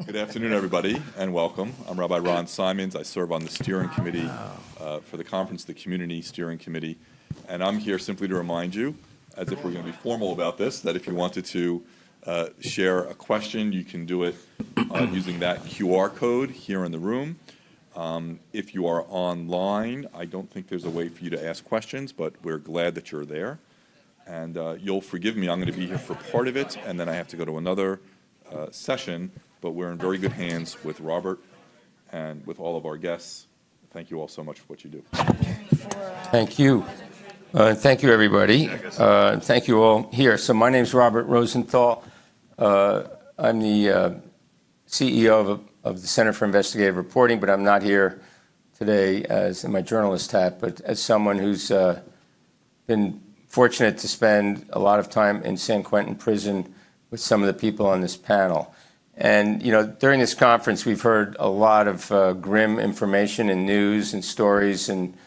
Good afternoon, everybody, and welcome. I'm Rabbi Ron Simons. I serve on the steering committee for the conference, the Community Steering Committee. And I'm here simply to remind you, as if we're going to be formal about this, that if you wanted to share a question, you can do it using that QR code here in the room. If you are online, I don't think there's a way for you to ask questions, but we're glad that you're there. And you'll forgive me, I'm going to be here for part of it, and then I have to go to another session. But we're in very good hands with Robert and with all of our guests. Thank you all so much for what you do. Thank you. Thank you, everybody. Thank you all here. So my name is Robert Rosenthal. I'm the CEO of the Center for Investigative Reporting, but I'm not here today as in my journalist hat, but as someone who's been fortunate to spend a lot of time in San Quentin prison with some of the people on this panel. And, you know, during this conference, we've heard a lot of grim information and news and stories, and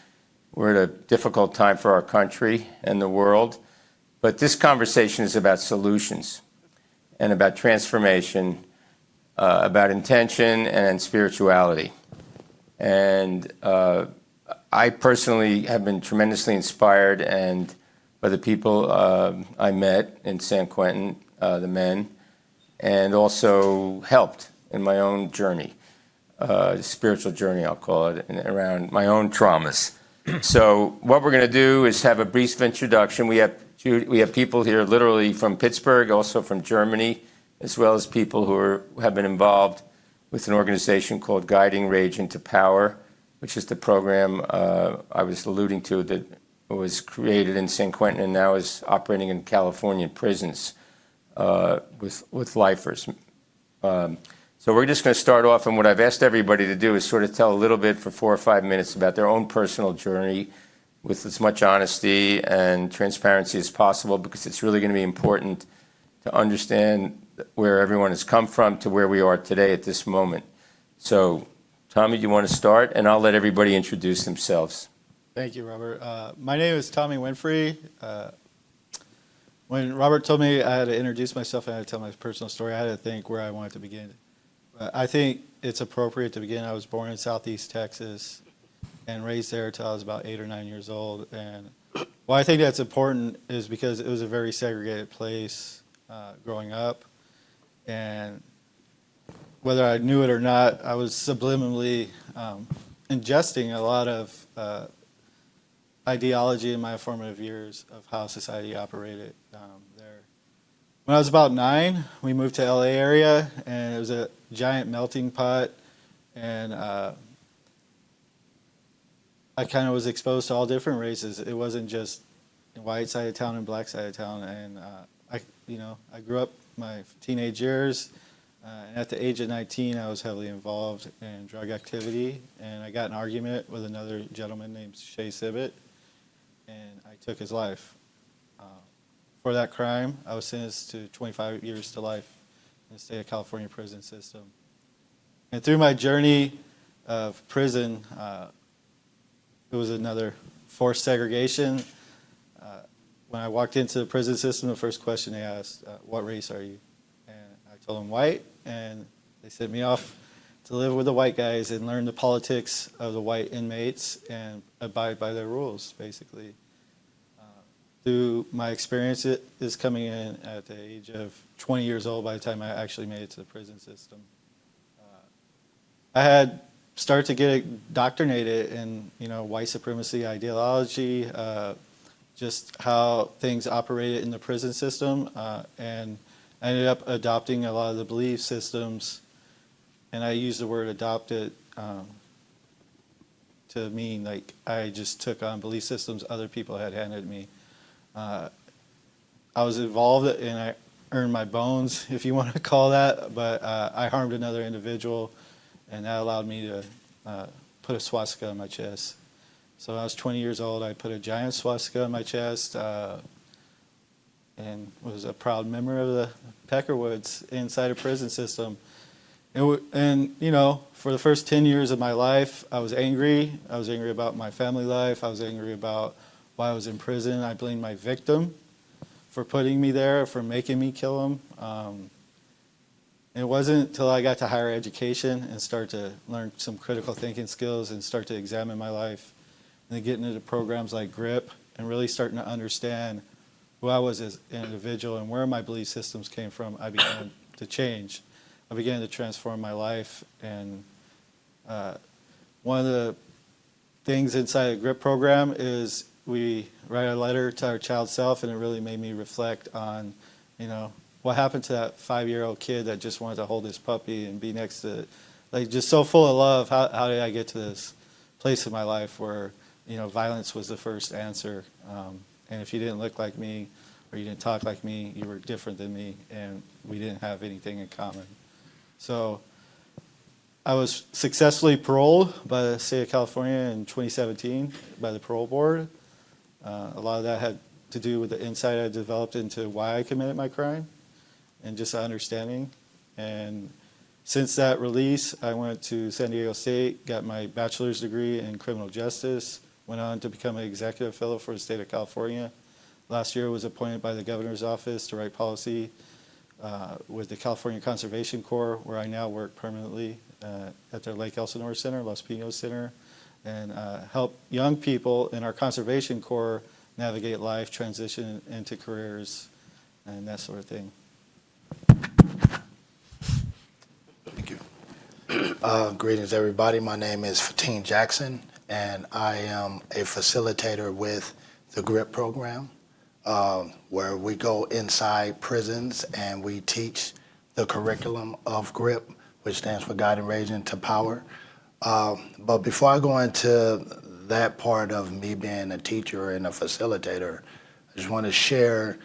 we're at a difficult time for our country and the world. But this conversation is about solutions and about transformation, about intention and spirituality. And I personally have been tremendously inspired and by the people I met in San Quentin, the men, and also helped in my own journey, spiritual journey, I'll call it, around my own traumas. So what we're going to do is have a brief introduction. We have people here literally from Pittsburgh, also from Germany, as well as people who have been involved with an organization called Guiding Rage into Power, which is the program I was alluding to that was created in San Quentin and now is operating in Californian prisons. With lifers. So we're just going to start off, and what I've asked everybody to do is sort of tell a little bit for 4 or 5 minutes about their own personal journey with as much honesty and transparency as possible, because it's really going to be important to understand where everyone has come from to where we are today at this moment. So, Tommy, do you want to start? And I'll let everybody introduce themselves. Thank you, Robert. My name is Tommy Winfrey. When Robert told me I had to introduce myself and I had to tell my personal story, I had to think where I wanted to begin. I think it's appropriate to begin. I was born in Southeast Texas and raised there until I was about 8 or 9 years old. And why I think that's important is because it was a very segregated place growing up. And whether I knew it or not, I was subliminally ingesting a lot of ideology in my formative years of how society operated there. When I was about 9, we moved to LA area, and it was a giant melting pot, and I kind of was exposed to all different races. It wasn't just white side of town and black side of town, and I grew up my teenage years, and at the age of 19, I was heavily involved in drug activity, and I got in an argument with another gentleman named Shea Sibbett, and I took his life. For that crime, I was sentenced to 25 years to life in the state of California prison system. And through my journey of prison, it was another forced segregation. When I walked into the prison system, the first question they asked, what race are you? And I told them white, and they sent me off to live with the white guys and learn the politics of the white inmates and abide by their rules, basically. Through my experience, it is coming in at the age of 20 years old by the time I actually made it to the prison system. I had started to get indoctrinated in, white supremacy ideology, just how things operated in the prison system, and I ended up adopting a lot of the belief systems, and I use the word adopted to mean like I just took on belief systems other people had handed me. I was involved and I earned my bones, if you want to call that, but I harmed another individual, and that allowed me to put a swastika on my chest. So when I was 20 years old, I put a giant swastika on my chest and was a proud member of the Peckerwoods inside a prison system. And for the first 10 years of my life, I was angry. I was angry about my family life. I was angry about why I was in prison. I blamed my victim for putting me there, for making me kill him. And it wasn't until I got to higher education and start to learn some critical thinking skills and start to examine my life and then get into programs like GRIP and really starting to understand who I was as an individual and where my belief systems came from, I began to change. I began to transform my life. And one of the things inside the GRIP program is we write a letter to our child self, and it really made me reflect on, what happened to that 5-year-old kid that just wanted to hold his puppy and be next to, like, just so full of love. How did I get to this place in my life where, violence was the first answer? And if you didn't look like me or you didn't talk like me, you were different than me, and we didn't have anything in common. So I was successfully paroled by the state of California in 2017 by the parole board. A lot of that had to do with the insight I developed into why I committed my crime and just understanding. And since that release, I went to San Diego State, got my bachelor's degree in criminal justice, went on to become an executive fellow for the state of California. Last year was appointed by the governor's office to write policy with the California Conservation Corps, where I now work permanently at their Lake Elsinore Center, Los Pinos Center, and help young people in our Conservation Corps navigate life, transition into careers, and that sort of thing. Thank you. Greetings, everybody. My name is Fatim Jackson, and I am a facilitator with the GRIP program, where we go inside prisons and we teach the curriculum of GRIP, which stands for Guiding Rage into Power. But before I go into that part of me being a teacher and a facilitator, I just want to share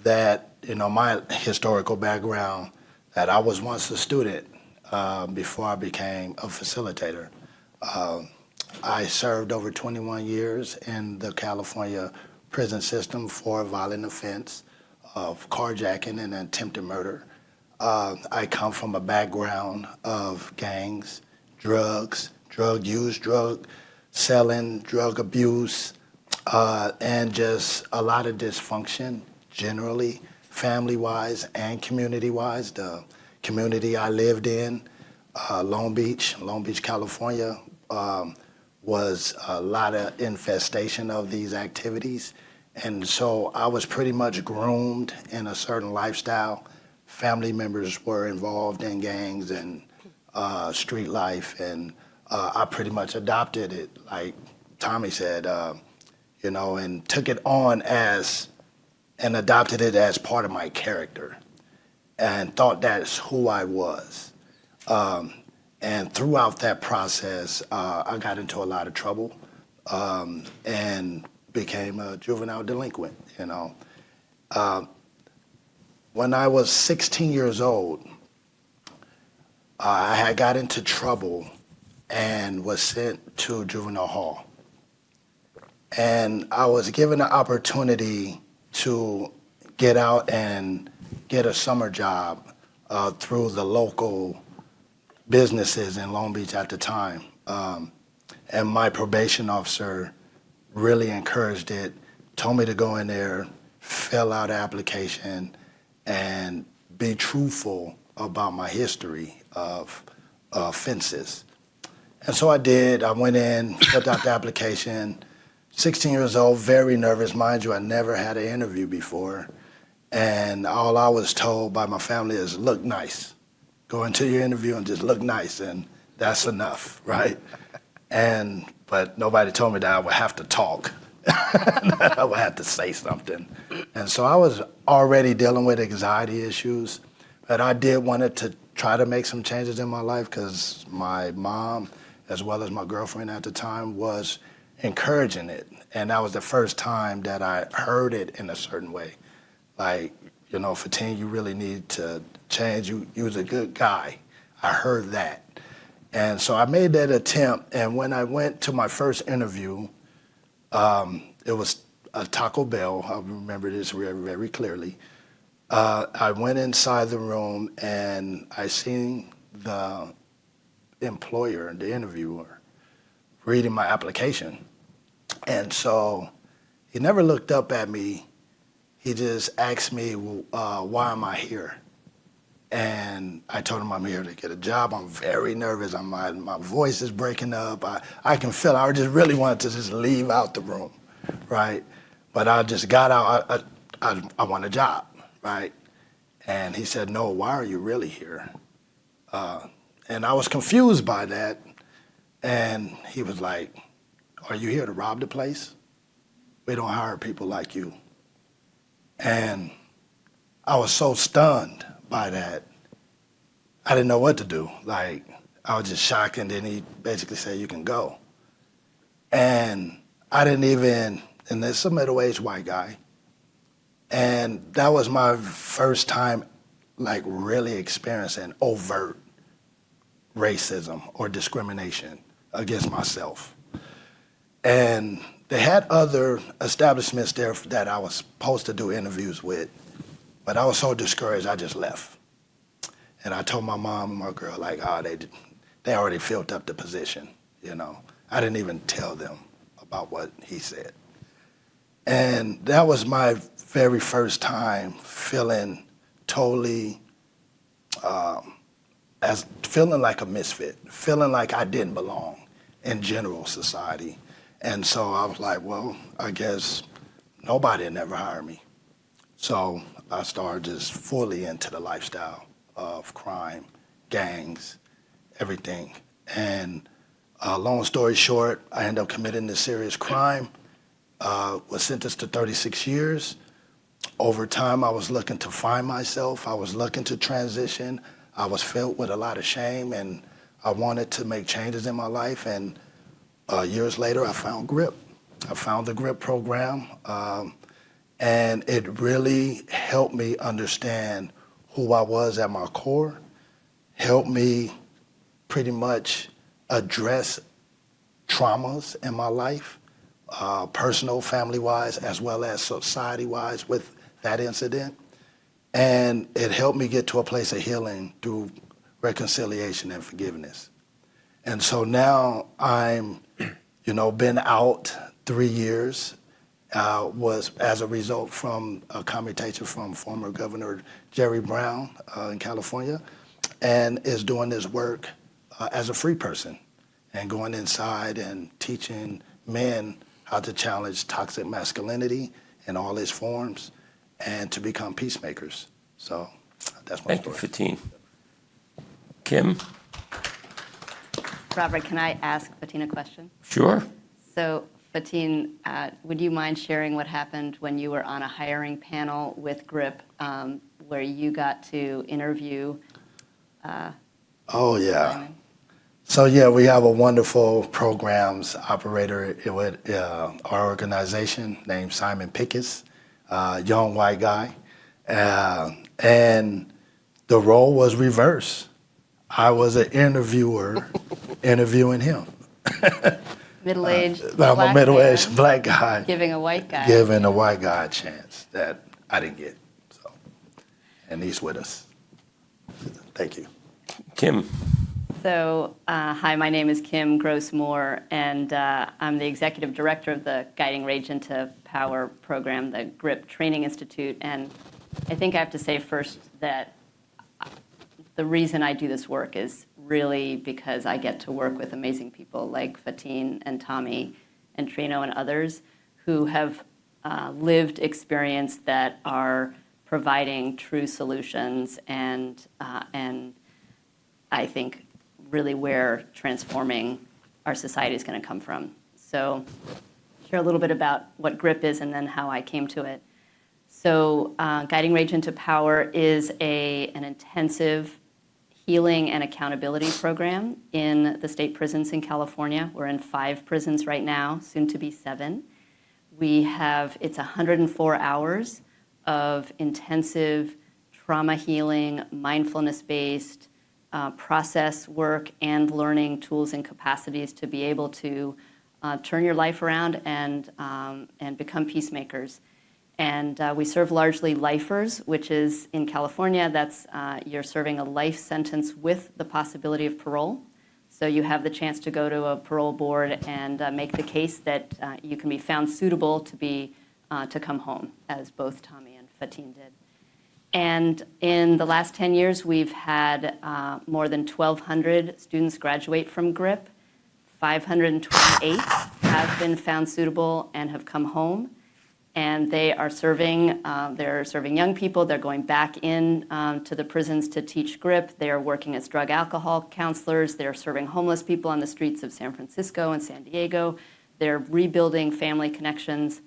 that, my historical background, that I was once a student before I became a facilitator. I served over 21 years in the California prison system for a violent offense of carjacking and attempted murder. I come from a background of gangs, drugs, drug use, drug selling, drug abuse, and just a lot of dysfunction generally, family-wise and community-wise. The community I lived in, Long Beach, California, was a lot of infestation of these activities. And so I was pretty much groomed in a certain lifestyle. Family members were involved in gangs and street life, and I pretty much adopted it, like Tommy said, and took it on and adopted it as part of my character and thought that's who I was. And throughout that process, I got into a lot of trouble and became a juvenile delinquent, When I was 16 years old, I had got into trouble and was sent to juvenile hall. And I was given the opportunity to get out and get a summer job through the local businesses in Long Beach at the time. And my probation officer really encouraged it, told me to go in there, fill out an application, and be truthful about my history of offenses. And so I did. I went in, filled out the application. 16 years old, very nervous. Mind you, I never had an interview before. And all I was told by my family is, look nice. Go into your interview and just look nice, and that's enough, right? But nobody told me that I would have to talk. That I would have to say something. And so I was already dealing with anxiety issues, but I did wanted to try to make some changes in my life because my mom, as well as my girlfriend at the time, was encouraging it. And that was the first time that I heard it in a certain way. Like, Fatim, you really need to change. You was a good guy. I heard that. And so I made that attempt. And when I went to my first interview, it was a Taco Bell. I remember this very, very clearly. I went inside the room and I seen the employer, the interviewer, reading my application. And so he never looked up at me. He just asked me, why am I here? And I told him I'm here to get a job. I'm very nervous. My voice is breaking up. I can feel it. I just really wanted to just leave out the room, right? But I just got out. I want a job, right? And he said, no, why are you really here? And I was confused by that. And he was like, are you here to rob the place? We don't hire people like you. And I was so stunned by that. I didn't know what to do. Like, I was just shocked, and then he basically said, you can go. And I didn't even, and there's a middle-aged white guy. And that was my first time, like, really experiencing overt racism or discrimination against myself. And they had other establishments there that I was supposed to do interviews with, but I was so discouraged, I just left. And I told my mom and my girl, like, oh, they already filled up the position, you know. I didn't even tell them about what he said. And that was my very first time feeling totally, feeling like a misfit, feeling like I didn't belong in general society. And so I was like, well, I guess nobody will never hire me. So I started just fully into the lifestyle of crime, gangs, everything. And long story short, I ended up committing this serious crime, was sentenced to 36 years. Over time, I was looking to find myself. I was looking to transition. I was filled with a lot of shame, and I wanted to make changes in my life. And years later, I found GRIP. I found the GRIP program, and it really helped me understand who I was at my core, helped me pretty much address traumas in my life, personal, family-wise, as well as society-wise with that incident. And it helped me get to a place of healing through reconciliation and forgiveness. And so now I'm, been out 3 years, was as a result from a commutation from former Governor Jerry Brown in California, and is doing this work as a free person and going inside and teaching men how to challenge toxic masculinity in all its forms and to become peacemakers. So that's my Thank you, story. Fatim. Kim? Robert, can I ask Fatim a question? Sure. So, Fatim, would you mind sharing what happened when you were on a hiring panel with GRIP, where you got to interview? Oh, yeah. Simon? So, yeah, we have a wonderful programs operator with our organization named Simon Pickens, young white guy. And the role was reversed. I was an interviewer interviewing him. Middle-aged I'm black a middle-aged man black guy giving a white guy. giving a white guy a chance that I didn't get. So, and he's with us. Thank you. Kim? So, hi, my name is Kim Gross-Moore, and I'm the executive director of the Guiding Rage into Power program, the GRIP Training Institute. And I think I have to say first that the reason I do this work is really because I get to work with amazing people like Fatim and Tommy and Trino and others who have lived experience that are providing true solutions and I think really where transforming our society is going to come from. So share a little bit about what GRIP is and then how I came to it. So Guiding Rage into Power is an intensive healing and accountability program in the state prisons in California. We're in 5 prisons right now, soon to be 7. It's 104 hours of intensive trauma healing, mindfulness-based process work and learning tools and capacities to be able to turn your life around and become peacemakers. And we serve largely lifers, which is in California, that's you're serving a life sentence with the possibility of parole. So you have the chance to go to a parole board and make the case that you can be found suitable to come home, as both Tommy and Fatim did. And in the last 10 years, we've had more than 1,200 students graduate from GRIP. 528 have been found suitable and have come home. And they are serving, young people. They're going back in to the prisons to teach GRIP. They are working as drug alcohol counselors. They're serving homeless people on the streets of San Francisco and San Diego. They're rebuilding family connections.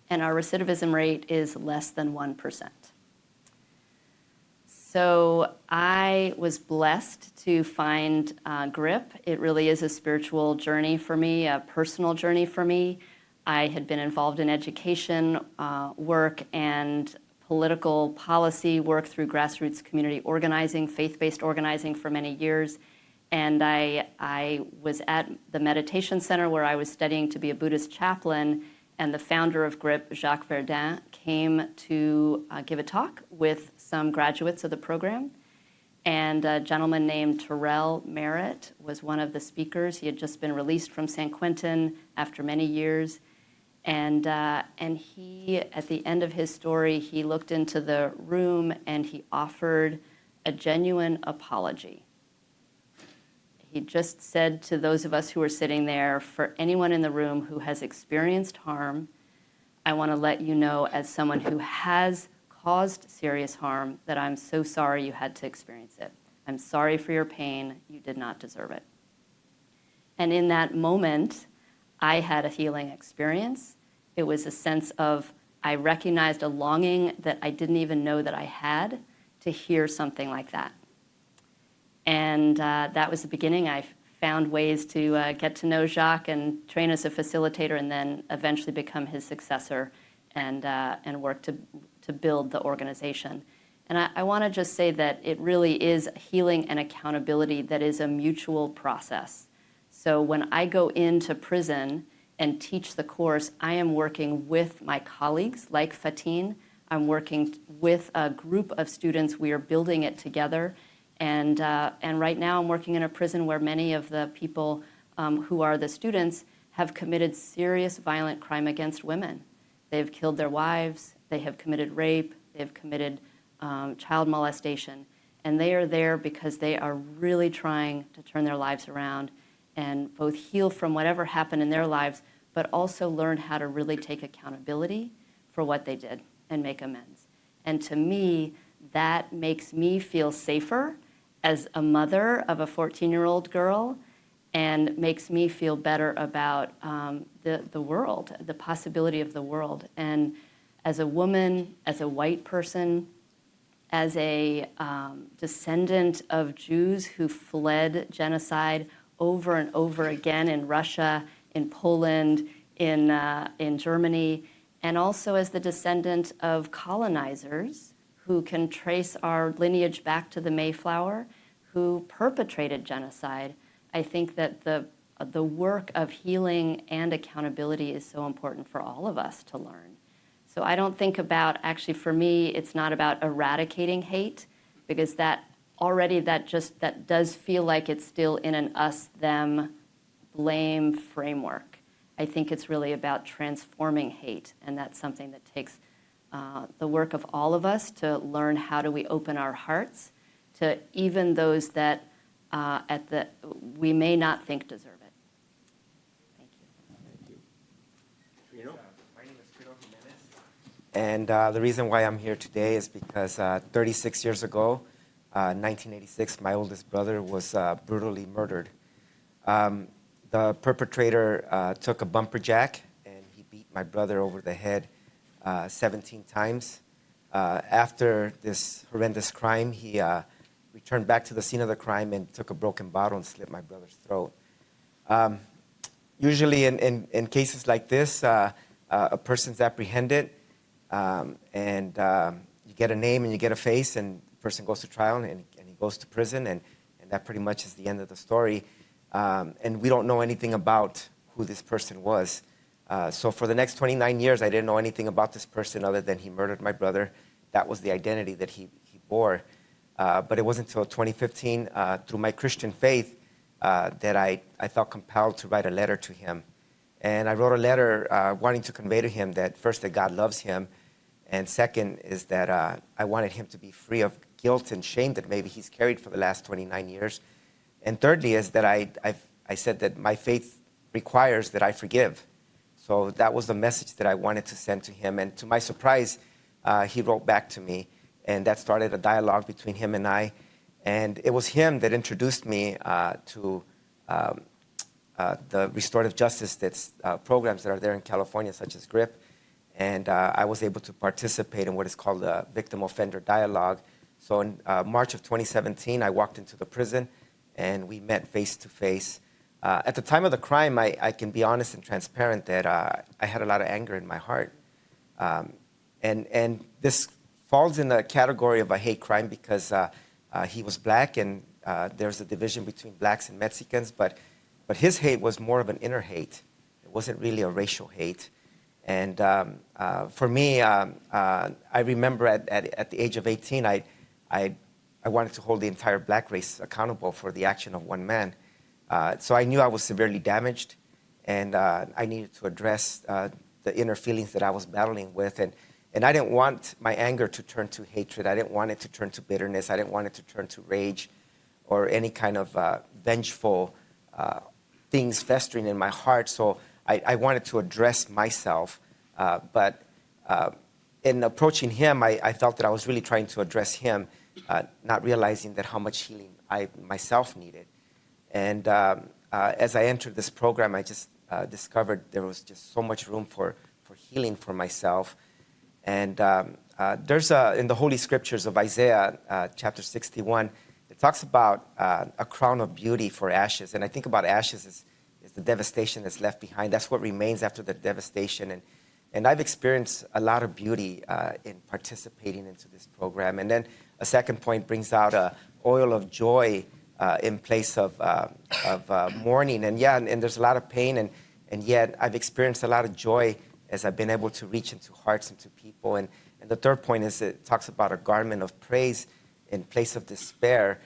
And our recidivism rate is less than 1%. So I was blessed to find GRIP. It really is a spiritual journey for me, a personal journey for me. I had been involved in education work and political policy work through grassroots community organizing, faith-based organizing for many years. And I was at the meditation center where I was studying to be a Buddhist chaplain, and the founder of GRIP, Jacques Verdun, came to give a talk with some graduates of the program. And a gentleman named Terrell Merritt was one of the speakers. He had just been released from San Quentin after many years. And he, at the end of his story, he looked into the room and he offered a genuine apology. He just said to those of us who were sitting there, for anyone in the room who has experienced harm, I want to let you know, as someone who has caused serious harm, that I'm so sorry you had to experience it. I'm sorry for your pain. You did not deserve it. And in that moment, I had a healing experience. It was a sense of, I recognized a longing that I didn't even know that I had to hear something like that. And that was the beginning. I found ways to get to know Jacques and train as a facilitator, and then eventually become his successor and work to build the organization. And I want to just say that it really is healing and accountability that is a mutual process. So when I go into prison and teach the course, I am working with my colleagues like Fatim. I'm working with a group of students. We are building it together. And right now I'm working in a prison where many of the people who are the students have committed serious violent crime against women. They've killed their wives, they have committed rape, they've committed child molestation. And they are there because they are really trying to turn their lives around and both heal from whatever happened in their lives, but also learn how to really take accountability for what they did and make amends. And to me, that makes me feel safer as a mother of a 14-year-old girl, and makes me feel better about the world, the possibility of the world. And as a woman, as a white person, as a descendant of Jews who fled genocide over and over again in Russia, in Poland, in Germany, and also as the descendant of colonizers who can trace our lineage back to the Mayflower, who perpetrated genocide, I think that the work of healing and accountability is so important for all of us to learn. So I don't think about, actually for me, it's not about eradicating hate, because that does feel like it's still in an us, them, blame framework. I think it's really about transforming hate, and that's something that takes the work of all of us to learn how do we open our hearts to even those that we may not think deserve it. Thank you. My name is Trino Jimenez. And the reason why I'm here today is because 36 years ago, 1986, my oldest brother was brutally murdered. The perpetrator took a bumper jack and he beat my brother over the head 17 times. After this horrendous crime, he returned back to the scene of the crime and took a broken bottle and slit my brother's throat. Usually in cases like this, a person's apprehended and you get a name and you get a face, and the person goes to trial and he goes to prison, and that pretty much is the end of the story. And we don't know anything about who this person was. So for the next 29 years, I didn't know anything about this person other than he murdered my brother. That was the identity that he bore. But it wasn't until 2015, through my Christian faith, that I felt compelled to write a letter to him. And I wrote a letter wanting to convey to him that, first, that God loves him, And second is that I wanted him to be free of guilt and shame that maybe he's carried for the last 29 years. And thirdly is that I said that my faith requires that I forgive. So that was the message that I wanted to send to him. And to my surprise, he wrote back to me, and that started a dialogue between him and I. And it was him that introduced me to the restorative justice programs that are there in California, such as GRIP. And I was able to participate in what is called the Victim Offender Dialogue. So in March of 2017, I walked into the prison, and we met face to face. At the time of the crime, I can be honest and transparent that I had a lot of anger in my heart. And this falls in the category of a hate crime because he was black, and there's a division between blacks and Mexicans, but his hate was more of an inner hate. It wasn't really a racial hate. And for me, I remember at the age of 18, I wanted to hold the entire black race accountable for the action of one man. So I knew I was severely damaged, and I needed to address the inner feelings that I was battling with. And I didn't want my anger to turn to hatred. I didn't want it to turn to bitterness. I didn't want it to turn to rage or any kind of vengeful things festering in my heart. So I wanted to address myself. But in approaching him, I felt that I was really trying to address him, not realizing that how much healing I myself needed. And as I entered this program, I just discovered there was just so much room for healing for myself. And there's in the Holy Scriptures of Isaiah, chapter 61, it talks about a crown of beauty for ashes. And I think about ashes as the devastation that's left behind. That's what remains after the devastation. And I've experienced a lot of beauty in participating into this program. And then a second point brings out a oil of joy in place of mourning. And there's a lot of pain, and yet I've experienced a lot of joy as I've been able to reach into hearts and to people. And the third point is it talks about a garment of praise in place of despair.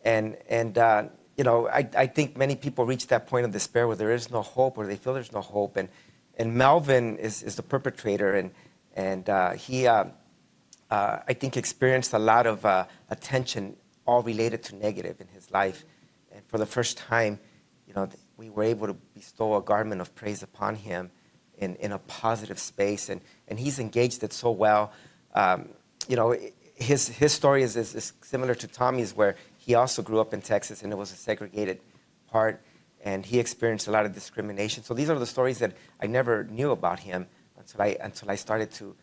And I think many people reach that point of despair where there is no hope, or they feel there's no hope. And Melvin is the perpetrator, and he I think experienced a lot of attention, all related to negative in his life. And for the first time, we were able to bestow a garment of praise upon him in a positive space, and he's engaged it so well. His story is similar to Tommy's, where he also grew up in Texas, and it was a segregated part, and he experienced a lot of discrimination. So these are the stories that I never knew about him until I started to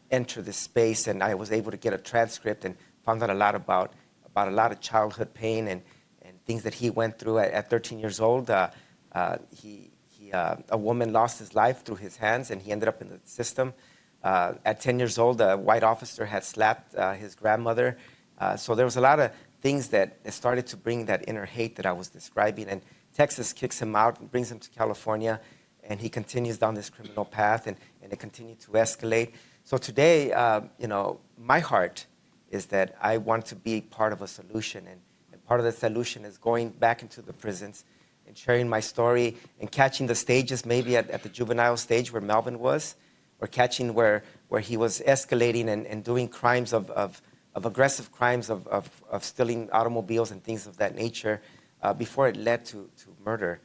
enter this space, and I was able to get a transcript and found out a lot about a lot of childhood pain and things that he went through. At 13 years old, a woman lost his life through his hands, and he ended up in the system. At 10 years old, a white officer had slapped his grandmother. So there was a lot of things that started to bring that inner hate that I was describing. And Texas kicks him out and brings him to California, and he continues down this criminal path, and it continued to escalate. So today, my heart is that I want to be part of a solution, and part of the solution is going back into the prisons and sharing my story and catching the stages, maybe at the juvenile stage where Melvin was, or catching where he was escalating and doing crimes of aggressive crimes of stealing automobiles and things of that nature before it led to murder.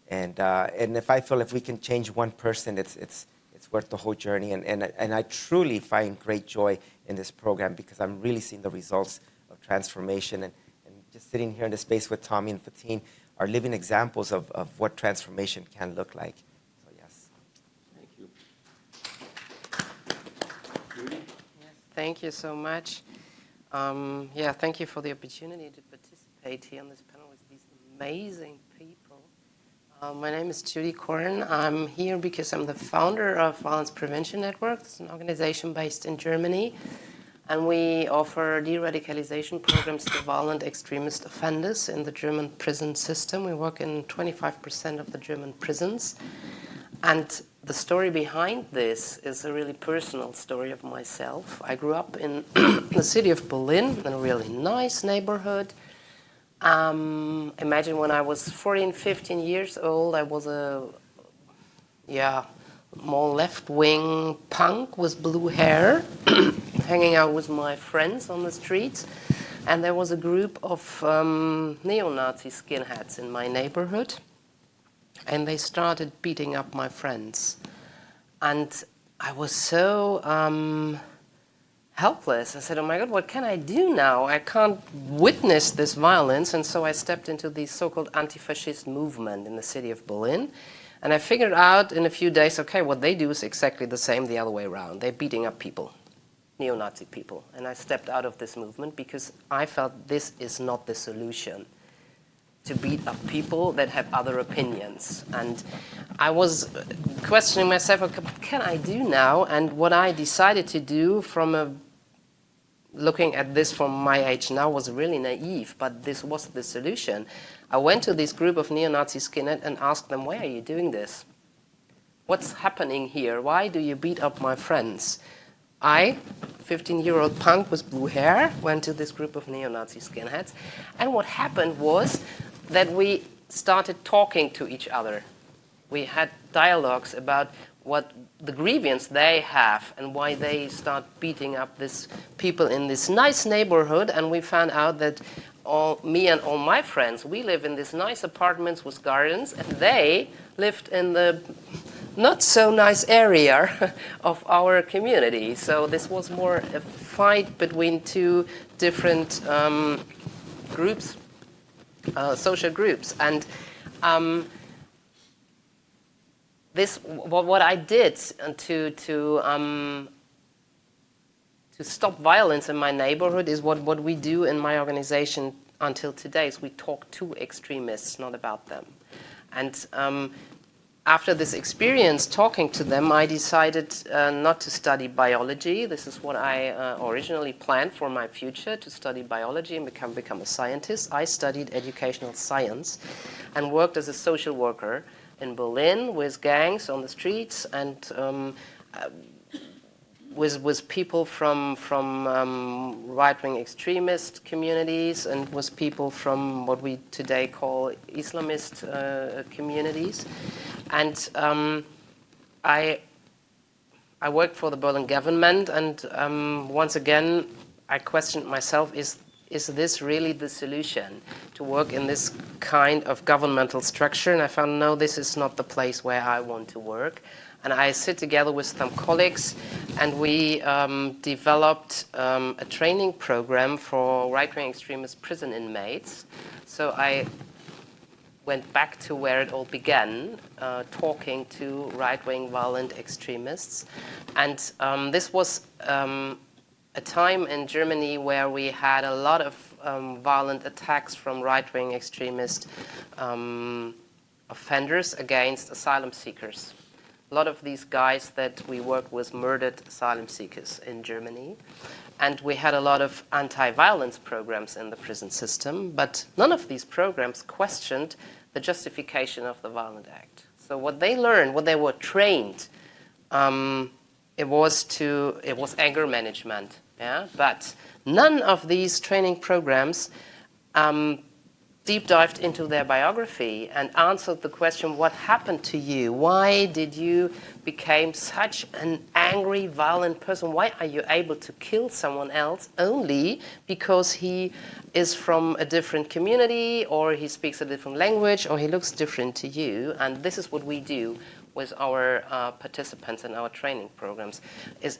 And if we can change one person, it's worth the whole journey. And I truly find great joy in this program because I'm really seeing the results of transformation. And just sitting here in the space with Tommy and Fatim are living examples of what transformation can look like. So yes. Thank you. Thank you so much. Thank you for the opportunity to participate here on this panel with these amazing people. My name is Judy Korn. I'm here because I'm the founder of Violence Prevention Network. It's an organization based in Germany. And we offer de-radicalization programs to violent extremist offenders in the German prison system. We work in 25% of the German prisons. And the story behind this is a really personal story of myself. I grew up in the city of Berlin, in a really nice neighborhood. Imagine when I was 14, 15 years old, I was more left-wing punk with blue hair, hanging out with my friends on the streets. And there was a group of neo-Nazi skinheads in my neighborhood, and they started beating up my friends. And I was so helpless. I said, oh my God, what can I do now? I can't witness this violence. And so I stepped into the so-called anti-fascist movement in the city of Berlin. And I figured out in a few days, okay, what they do is exactly the same the other way around. They're beating up people, neo-Nazi people. And I stepped out of this movement because I felt this is not the solution, to beat up people that have other opinions. And I was questioning myself, what can I do now? And what I decided to do looking at this from my age now was really naive, but this was the solution. I went to this group of neo-Nazi skinheads and asked them, why are you doing this? What's happening here? Why do you beat up my friends? I, 15-year-old punk with blue hair, went to this group of neo-Nazi skinheads. And what happened was that we started talking to each other. We had dialogues about what the grievance they have and why they start beating up these people in this nice neighborhood. And we found out that me and all my friends, we live in these nice apartments with gardens, and they lived in the not so nice area of our community. So this was more a fight between two different groups, social groups. And what I did to stop violence in my neighborhood is what we do in my organization until today, is we talk to extremists, not about them. And after this experience talking to them, I decided not to study biology. This is what I originally planned for my future, to study biology and become a scientist. I studied educational science and worked as a social worker in Berlin with gangs on the streets and with people from right-wing extremist communities and with people from what we today call Islamist communities. And I worked for the Berlin government, and once again, I questioned myself, is this really the solution, to work in this kind of governmental structure? And I found, no, this is not the place where I want to work. And I sit together with some colleagues, and we developed a training program for right-wing extremist prison inmates. So I went back to where it all began, talking to right-wing violent extremists. And this was a time in Germany where we had a lot of violent attacks from right-wing extremist offenders against asylum seekers. A lot of these guys that we worked with murdered asylum seekers in Germany. And we had a lot of anti-violence programs in the prison system, but none of these programs questioned the justification of the violent act. So what they learned, what they were trained, it was anger management. Yeah? But none of these training programs deep dived into their biography and answered the question, what happened to you? Why did you become such an angry, violent person? Why are you able to kill someone else only because he is from a different community, or he speaks a different language, or he looks different to you? And this is what we do with our participants in our training programs.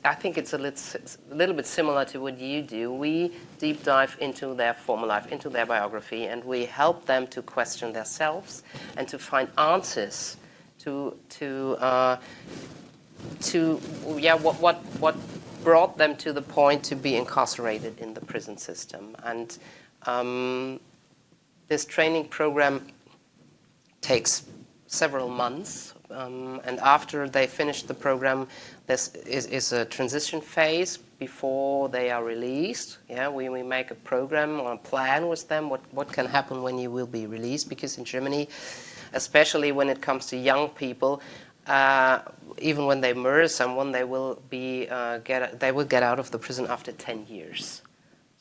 I think it's a little bit similar to what you do. We deep dive into their former life, into their biography, and we help them to question themselves and to find answers what brought them to the point to be incarcerated in the prison system. And this training program takes several months. And after they finish the program, this is a transition phase before they are released. Yeah, we make a program or a plan with them, what can happen when you will be released, because in Germany, especially when it comes to young people, even when they murder someone, they will get out of the prison after 10 years.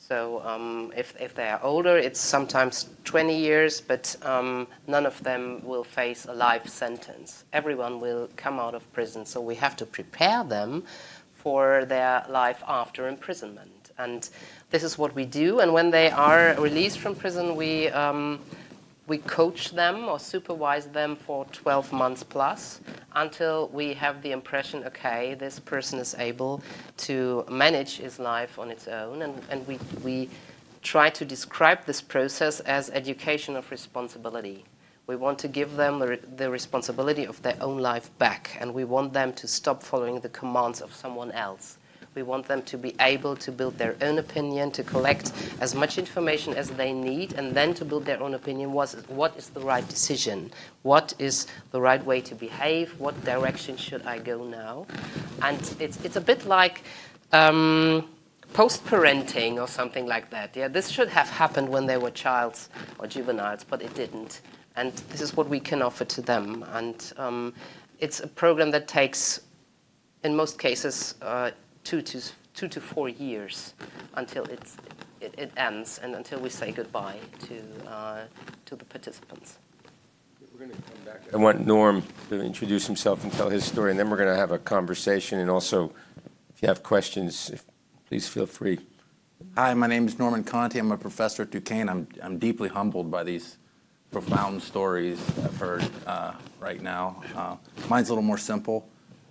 So if they are older, it's sometimes 20 years, but none of them will face a life sentence. Everyone will come out of prison, so we have to prepare them for their life after imprisonment. And this is what we do. And when they are released from prison, we coach them or supervise them for 12 months plus until we have the impression, okay, this person is able to manage his life on its own. And we try to describe this process as education of responsibility. We want to give them the responsibility of their own life back, and we want them to stop following the commands of someone else. We want them to be able to build their own opinion, to collect as much information as they need, and then to build their own opinion. What is the right decision? What is the right way to behave? What direction should I go now? And it's a bit like post-parenting or something like that. Yeah, this should have happened when they were childs or juveniles, but it didn't. And this is what we can offer to them. And it's a program that takes, in most cases, 2 to 4 years until it ends and until we say goodbye to the participants. We're going to come back. I want Norm to introduce himself and tell his story, and then we're going to have a conversation. And also, if you have questions, please feel free. Hi, my name is Norman Conti. I'm a professor at Duquesne. I'm deeply humbled by these profound stories I've heard right now. Mine's a little more simple.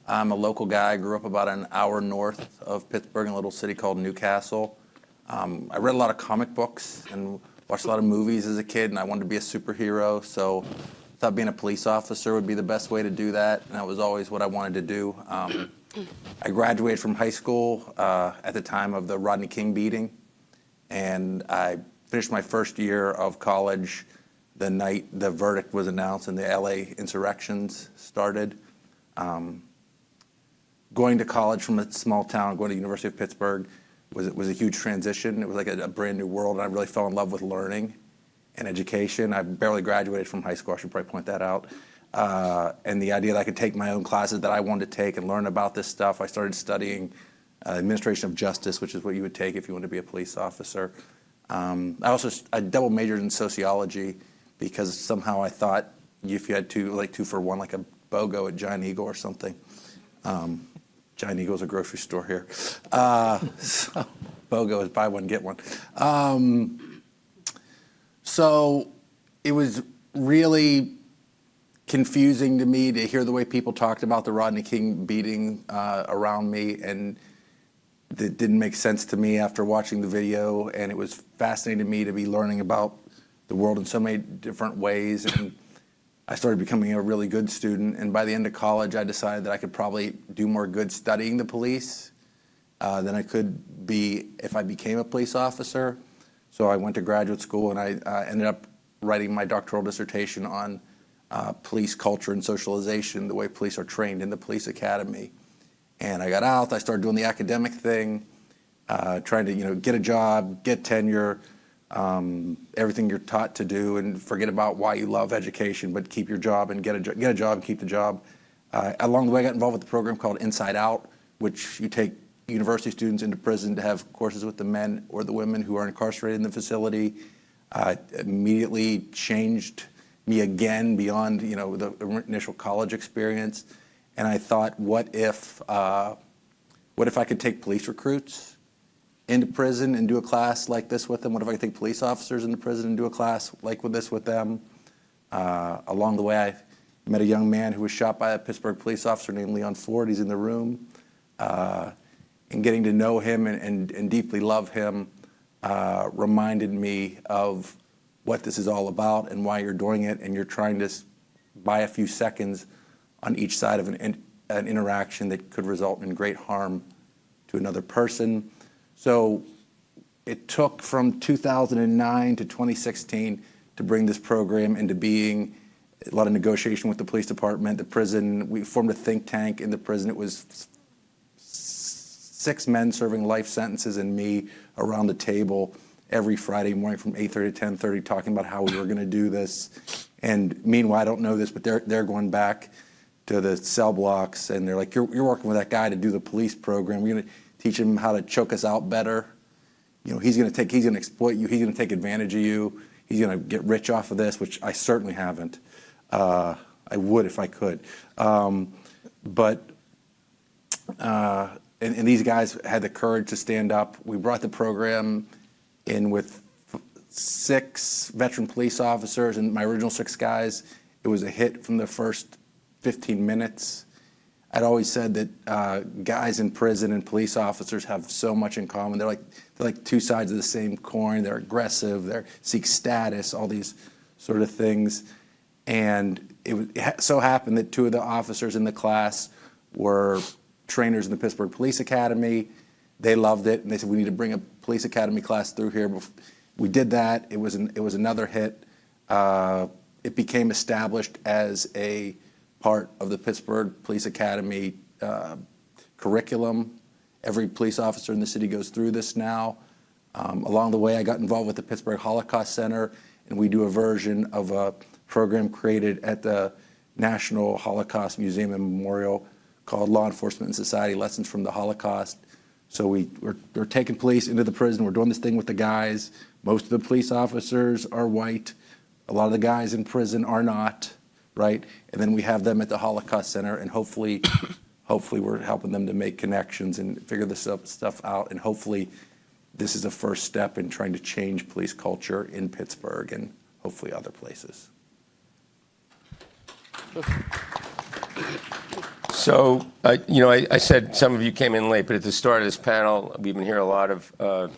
I'm a local guy. I grew up about an hour north of Pittsburgh in a little city called Newcastle. I read a lot of comic books and watched a lot of movies as a kid, and I wanted to be a superhero, so I thought being a police officer would be the best way to do that, and that was always what I wanted to do. I graduated from high school at the time of the Rodney King beating, and I finished my first year of college the night the verdict was announced and the LA insurrections started. Going to college from a small town, going to the University of Pittsburgh, was a huge transition. It was like a brand new world, and I really fell in love with learning and education. I barely graduated from high school, I should probably point that out. And the idea that I could take my own classes that I wanted to take and learn about this stuff, I started studying administration of justice, which is what you would take if you wanted to be a police officer. I double majored in sociology because somehow I thought if you had two for one, like a BOGO at Giant Eagle or something. Giant Eagle's a grocery store here. So BOGO is buy one, get one. So it was really confusing to me to hear the way people talked about the Rodney King beating around me, and it didn't make sense to me after watching the video, and it was fascinating to me to be learning about the world in so many different ways. And I started becoming a really good student, and by the end of college, I decided that I could probably do more good studying the police than I could be if I became a police officer. So I went to graduate school, and I ended up writing my doctoral dissertation on police culture and socialization, the way police are trained in the police academy. And I got out, I started doing the academic thing, trying to get a job, get tenure, everything you're taught to do, and forget about why you love education, but keep your job and get a job and keep the job. Along the way, I got involved with a program called Inside Out, which you take university students into prison to have courses with the men or the women who are incarcerated in the facility. Immediately changed me again beyond the initial college experience, and I thought, what if I could take police recruits into prison and do a class like this with them? What if I could take police officers into prison and do a class like this with them? Along the way, I met a young man who was shot by a Pittsburgh police officer named Leon Ford. He's in the room. And getting to know him and deeply love him reminded me of what this is all about and why you're doing it, and you're trying to buy a few seconds on each side of an interaction that could result in great harm to another person. So it took from 2009 to 2016 to bring this program into being. A lot of negotiation with the police department, the prison. We formed a think tank in the prison. It was 6 men serving life sentences and me around the table every Friday morning from 8:30 to 10:30 talking about how we were going to do this. And meanwhile, I don't know this, but they're going back to the cell blocks, and they're like, you're working with that guy to do the police program. We're going to teach him how to choke us out better. he's going to exploit you. He's going to take advantage of you. He's going to get rich off of this, which I certainly haven't. I would if I could. And these guys had the courage to stand up. We brought the program in with 6 veteran police officers and my original 6 guys. It was a hit from the first 15 minutes. I'd always said that guys in prison and police officers have so much in common. They're like 2 sides of the same coin. They're aggressive. They seek status. All these sort of things. And it so happened that 2 of the officers in the class were trainers in the Pittsburgh Police Academy. They loved it, and they said we need to bring a police academy class through here. We did that. It was another hit. It became established as a part of the Pittsburgh Police Academy curriculum. Every police officer in the city goes through this now. Along the way, I got involved with the Pittsburgh Holocaust Center, and we do a version of a program created at the National Holocaust Museum and Memorial called Law Enforcement and Society Lessons from the Holocaust. So we're taking police into the prison. We're doing this thing with the guys. Most of the police officers are white. A lot of the guys in prison are not, right? And then we have them at the Holocaust Center, and hopefully we're helping them to make connections and figure this stuff out. And hopefully this is a first step in trying to change police culture in Pittsburgh and hopefully other places. So, I said some of you came in late, but at the start of this panel, we've been hearing a lot of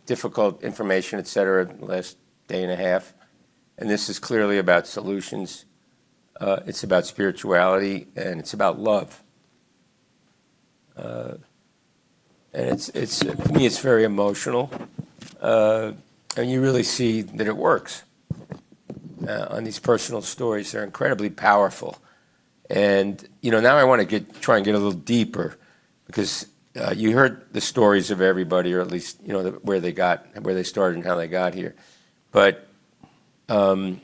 difficult information, et cetera, the last day and a half. And this is clearly about solutions. It's about spirituality, and it's about love. And it's for me, it's very emotional. And you really see that it works on these personal stories. They're incredibly powerful. And now I want to try and get a little deeper, because you heard the stories of everybody, or at least where they started and how they got here. But I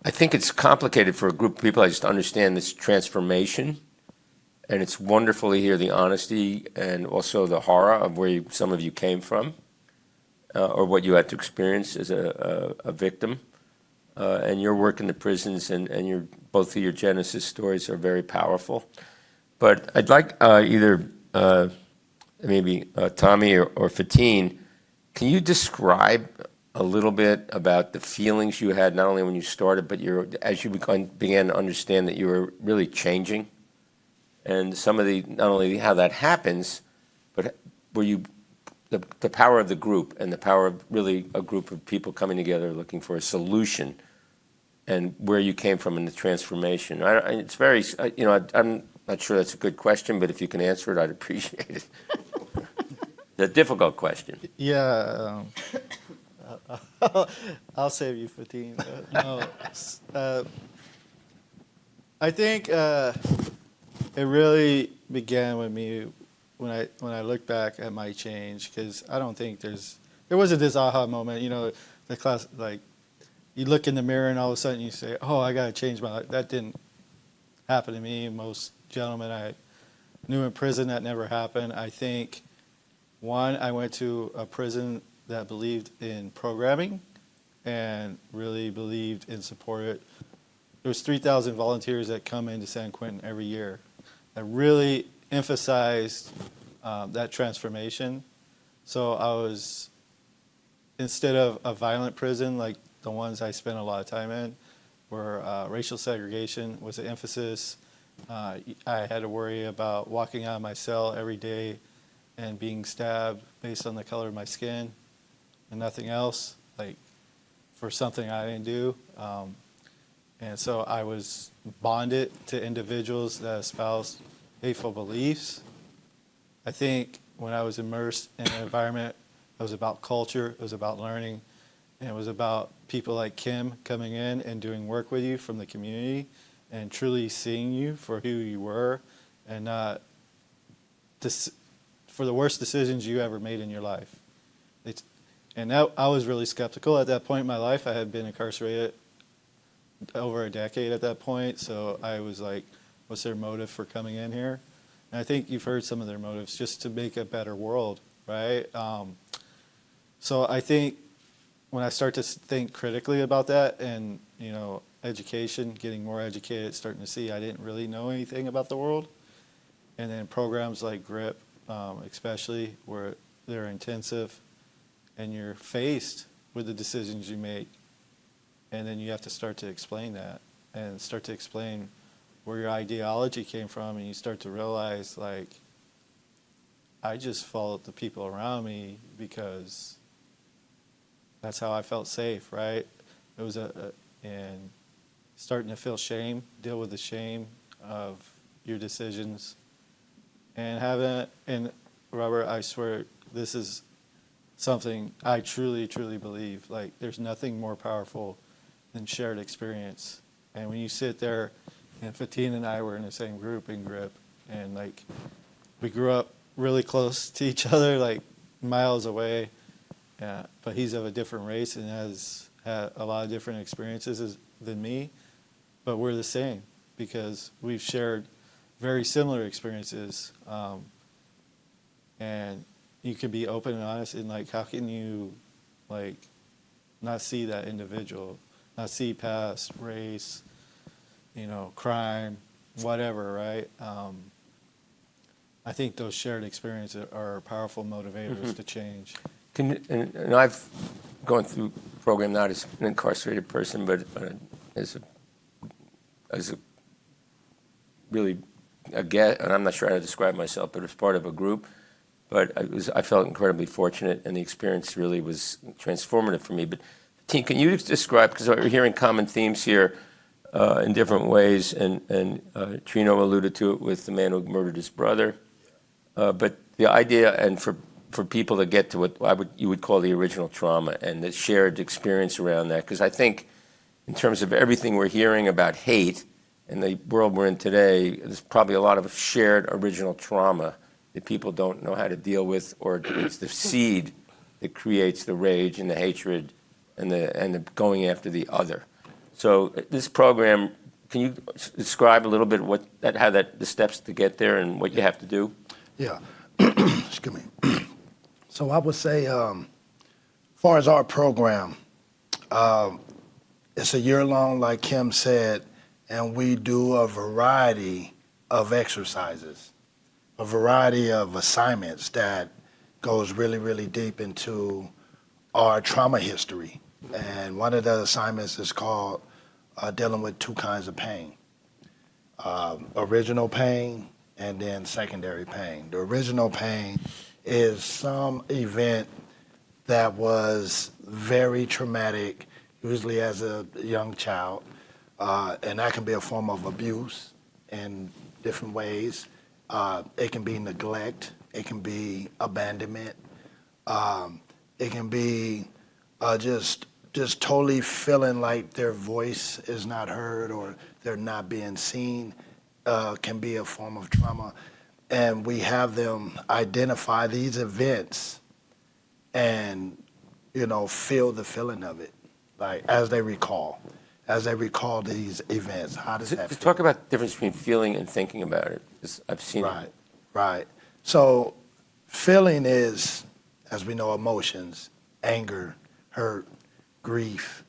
think it's complicated for a group of people. I just understand this transformation, and it's wonderful to hear the honesty and also the horror of where some of you came from, or what you had to experience as a victim. And your work in the prisons and both of your Genesis stories are very powerful. But I'd like either maybe Tommy or Fatim, can you describe a little bit about the feelings you had, not only when you started, but as you began to understand that you were really changing? And some of not only how that happens, but were you the power of the group and the power of really a group of people coming together looking for a solution, and where you came from in the transformation. It's very, I'm not sure that's a good question, but if you can answer it, I'd appreciate it. The difficult question. Yeah, I'll save you, Fatim. No, I think it really began with me when I look back at my change, because I don't think there wasn't this aha moment. The class, like, you look in the mirror and all of a sudden you say, "Oh, I got to change my life." That didn't happen to me. Most gentlemen I knew in prison, that never happened. I think, one, I went to a prison that believed in programming and really believed and supported. There was 3,000 volunteers that come into San Quentin every year that really emphasized that transformation. So I was, instead of a violent prison like the ones I spent a lot of time in, where racial segregation was the emphasis. I had to worry about walking out of my cell every day and being stabbed based on the color of my skin and nothing else, like for something I didn't do. And so I was bonded to individuals that espoused hateful beliefs. I think when I was immersed in an environment, it was about culture, it was about learning, and it was about people like Kim coming in and doing work with you from the community and truly seeing you for who you were, and not for the worst decisions you ever made in your life. I was really skeptical at that point in my life. I had been incarcerated over a decade at that point, so I was like, what's their motive for coming in here? And I think you've heard some of their motives, just to make a better world, right? So I think when I start to think critically about that and, education, getting more educated, starting to see I didn't really know anything about the world. And then programs like GRIP, especially where they're intensive and you're faced with the decisions you make. And then you have to start to explain that and start to explain where your ideology came from. And you start to realize, like, I just followed the people around me because that's how I felt safe, right? It was and starting to feel shame, deal with the shame of your decisions. And Robert, I swear, this is something I truly, truly believe. Like, there's nothing more powerful than shared experience. And when you sit there, and Fatim and I were in the same group in GRIP, and like, we grew up really close to each other, like miles away. But he's of a different race and has had a lot of different experiences than me. But we're the same because we've shared very similar experiences. And you can be open and honest, and like, how can you like not see that individual, not see past race, crime, whatever, right? I think those shared experiences are powerful motivators to change. And I've gone through the program not as an incarcerated person, but as a really a guest, and I'm not sure how to describe myself, but as part of a group. But I felt incredibly fortunate, and the experience really was transformative for me. But Fatim, can you describe, because we're hearing common themes here in different ways, and Trino alluded to it with the man who murdered his brother. But the idea, and for people to get to what you would call the original trauma and the shared experience around that, because I think in terms of everything we're hearing about hate and the world we're in today, there's probably a lot of shared original trauma that people don't know how to deal with, or it's the seed that creates the rage and the hatred and the going after the other. So this program, can you describe a little bit how the steps to get there and what you have to do? Yeah. Excuse me. So I would say, as far as our program, it's a year-long, like Kim said, and we do a variety of exercises, a variety of assignments that goes really, really deep into our trauma history. And one of the assignments is called dealing with two kinds of pain, original pain and then secondary pain. The original pain is some event that was very traumatic, usually as a young child, and that can be a form of abuse in different ways. It can be neglect, it can be abandonment, it can be just totally feeling like their voice is not heard or they're not being seen, can be a form of trauma. And we have them identify these events and, feel the feeling of it, like as they recall these events. How does that feel? Talk about the difference between feeling and thinking about it. I've seen it. Right. So feeling is, as we know, emotions, anger, hurt, grief,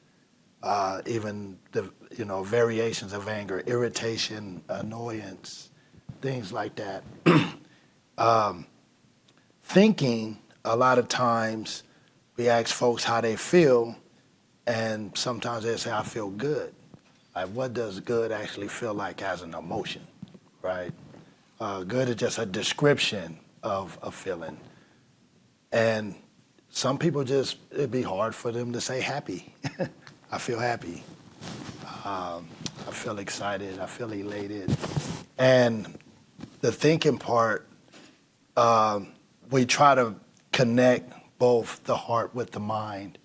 even the variations of anger, irritation, annoyance, things like that. Thinking, a lot of times we ask folks how they feel, and sometimes they say, I feel good. Like, what does good actually feel like as an emotion, right? Good is just a description of a feeling. And some people it'd be hard for them to say happy. I feel happy. I feel excited. I feel elated. And the thinking part, we try to connect both the heart with the mind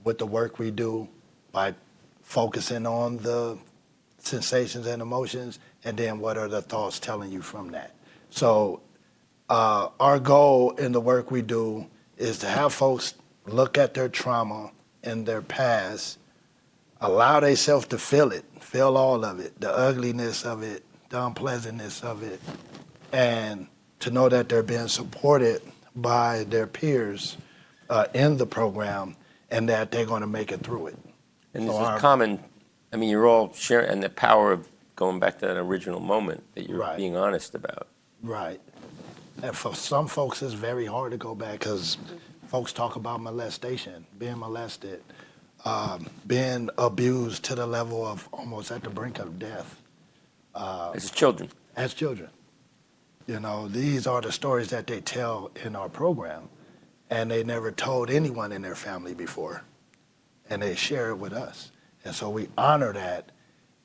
with the work we do by focusing on the sensations and emotions, and then what are the thoughts telling you from that. So our goal in the work we do is to have folks look at their trauma in their past, allow themselves to feel all of it, the ugliness of it, the unpleasantness of it, and to know that they're being supported by their peers, in the program, and that they're going to make it through it. And So there's our- this common, I mean, you're all sharing, and the power of going back to that original moment that you're Right. being honest about. Right. And for some folks, it's very hard to go back because folks talk about molestation, being molested, being abused to the level of almost at the brink of death As children. as children. You know, these are the stories that they tell in our program, and they never told anyone in their family before, and they share it with us. And so we honor that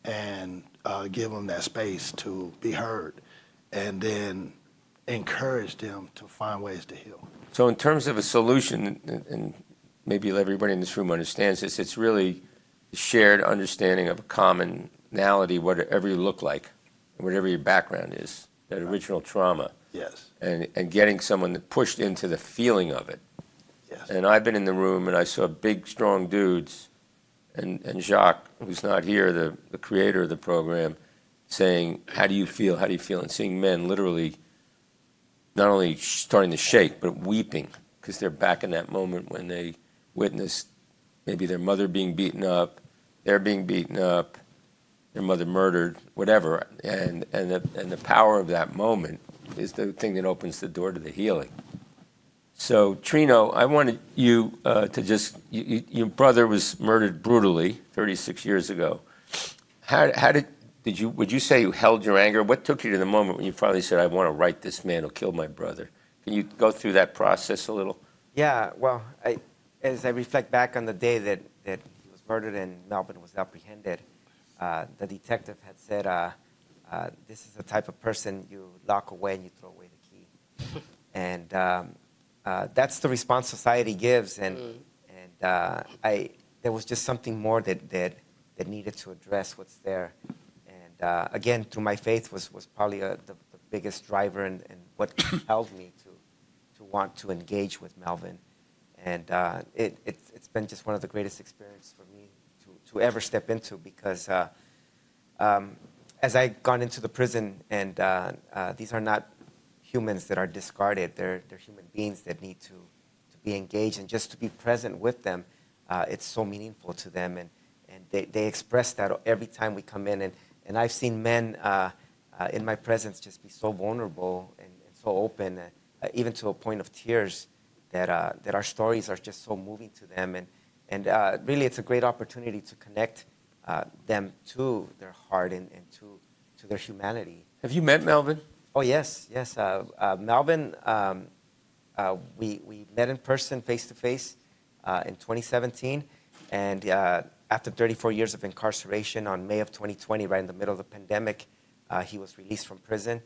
and give them that space to be heard, and then encourage them to find ways to heal. So in terms of a solution, and maybe everybody in this room understands this, it's really a shared understanding of a commonality, whatever you look like, whatever your background is, that original trauma, Yes, and getting someone that pushed into the feeling of it. yes. And I've been in the room and I saw big, strong dudes, and Jacques, who's not here, the creator of the program, saying, how do you feel, how do you feel? And seeing men literally not only starting to shake, but weeping, because they're back in that moment when they witnessed maybe their mother being beaten up, they're being beaten up, their mother murdered, whatever. And the power of that moment is the thing that opens the door to the healing. So, Trino, I wanted you to just, your brother was murdered brutally 36 years ago. Would you say you held your anger? What took you to the moment when you finally said, I want to right this man who killed my brother? Can you go through that process a little? Yeah, well, as I reflect back on the day that he was murdered and Melvin was apprehended, the detective had said, this is the type of person you lock away and you throw away the key. And that's the response society gives. And there was just something more that needed to address what's there. And again, through my faith was probably the biggest driver and what compelled me to want to engage with Melvin. And it's been just one of the greatest experiences for me to ever step into, because as I've gone into the prison, and these are not humans that are discarded, they're human beings that need to be engaged, and just to be present with them, it's so meaningful to them, and they express that every time we come in, and I've seen men in my presence just be so vulnerable and so open, even to a point of tears, that our stories are just so moving to them, and really it's a great opportunity to connect them to their heart and to their humanity. Have you met Melvin? Oh, yes. Melvin, we met in person, face-to-face, in 2017, and after 34 years of incarceration, on May of 2020, right in the middle of the pandemic, he was released from prison.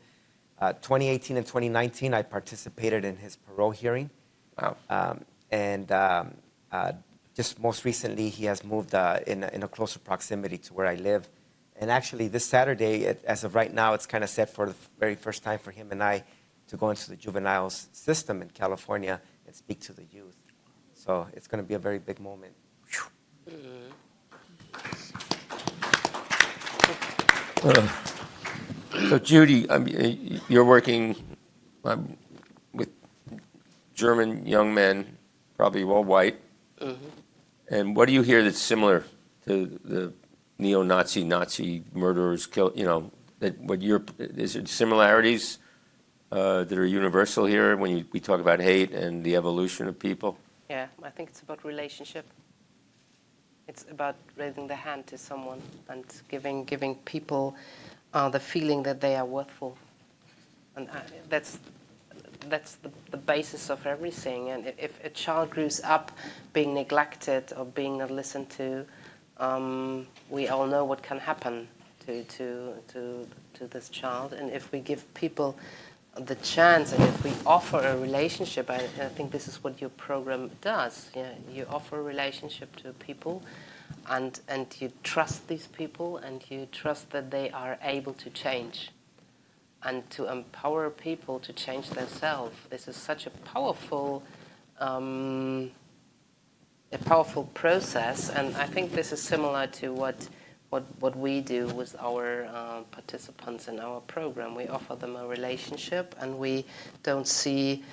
2018 and 2019, I participated in his parole hearing. Wow. Just most recently, he has moved in a closer proximity to where I live. And actually, this Saturday, as of right now, it's kind of set for the very first time for him and I to go into the juvenile system in California and speak to the youth. So it's going to be a very big moment. So, Judy, you're working with German young men, probably all white. Mm-hmm. And what do you hear that's similar to the neo-Nazi, Nazi murderers killed? Is there similarities that are universal here when we talk about hate and the evolution of people? Yeah, I think it's about relationship. It's about raising the hand to someone and giving people the feeling that they are worthful, and that's the basis of everything. And if a child grows up being neglected or being not listened to, we all know what can happen to this child. And if we give people the chance, and if we offer a relationship, I think this is what your program does. Yeah, you offer a relationship to people, and you trust these people, and you trust that they are able to change, and to empower people to change themselves. This is such a powerful process, and I think this is similar to what we do with our participants in our program. We offer them a relationship, and we don't see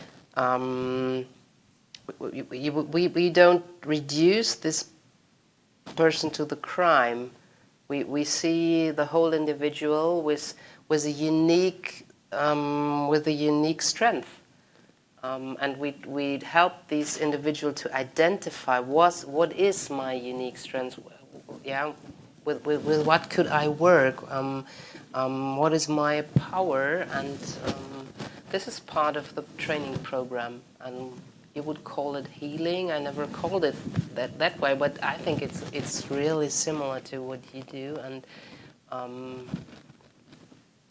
we don't reduce this person to the crime. We see the whole individual with a unique strength, and we help these individuals to identify what is my unique strength. Yeah, with what could I work? What is my power? And this is part of the training program, and you would call it healing. I never called it that way, but I think it's really similar to what you do, and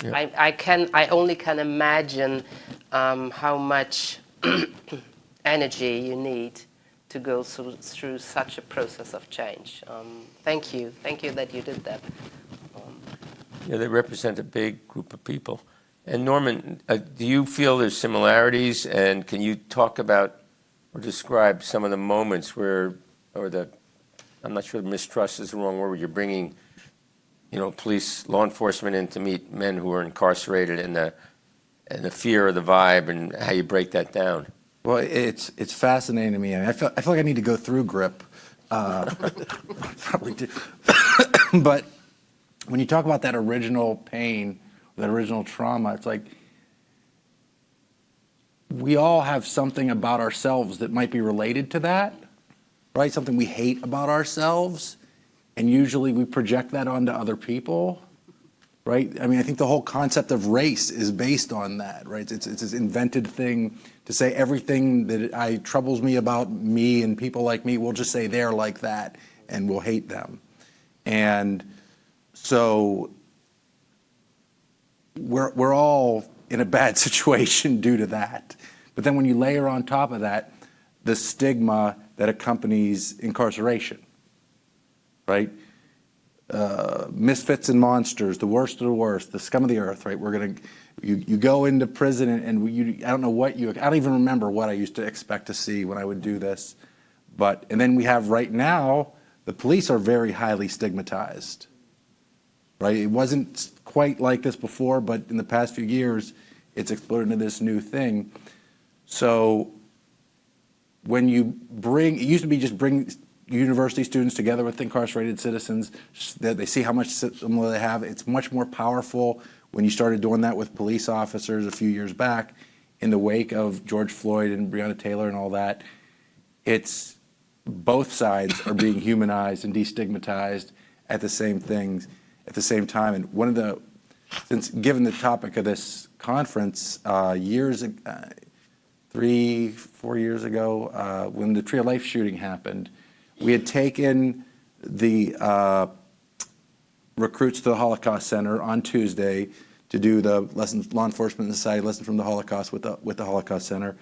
I only can imagine how much energy you need to go through such a process of change. Thank you that you did that. Yeah, they represent a big group of people. And Norman, do you feel there's similarities? And can you talk about or describe some of the moments where, I'm not sure mistrust is the wrong word, where you're bringing, police, law enforcement in to meet men who are incarcerated, and the fear of the vibe, and how you break that down? Well, it's fascinating to me. I feel like I need to go through GRIP. Probably do. But when you talk about that original pain, that original trauma, it's like we all have something about ourselves that might be related to that, right? Something we hate about ourselves, and usually we project that onto other people, right? I mean, I think the whole concept of race is based on that, right? It's this invented thing to say everything that troubles me about me and people like me, we'll just say they're like that, and we'll hate them. And so we're all in a bad situation due to that. But then when you layer on top of that the stigma that accompanies incarceration, right? Misfits and monsters, the worst of the worst, the scum of the earth, right? You go into prison and I don't even remember what I used to expect to see when I would do this. And then we have right now, the police are very highly stigmatized, right? It wasn't quite like this before, but in the past few years, it's exploded into this new thing. So when it used to be just bring university students together with incarcerated citizens, that they see how much similar they have. It's much more powerful when you started doing that with police officers a few years back in the wake of George Floyd and Breonna Taylor and all that. It's both sides are being humanized and destigmatized at the same time. And since given the topic of this conference, 3-4 years ago, when the Tree of Life shooting happened, we had taken the recruits to the Holocaust Center on Tuesday to do the law enforcement society lesson from the Holocaust with the Holocaust Center.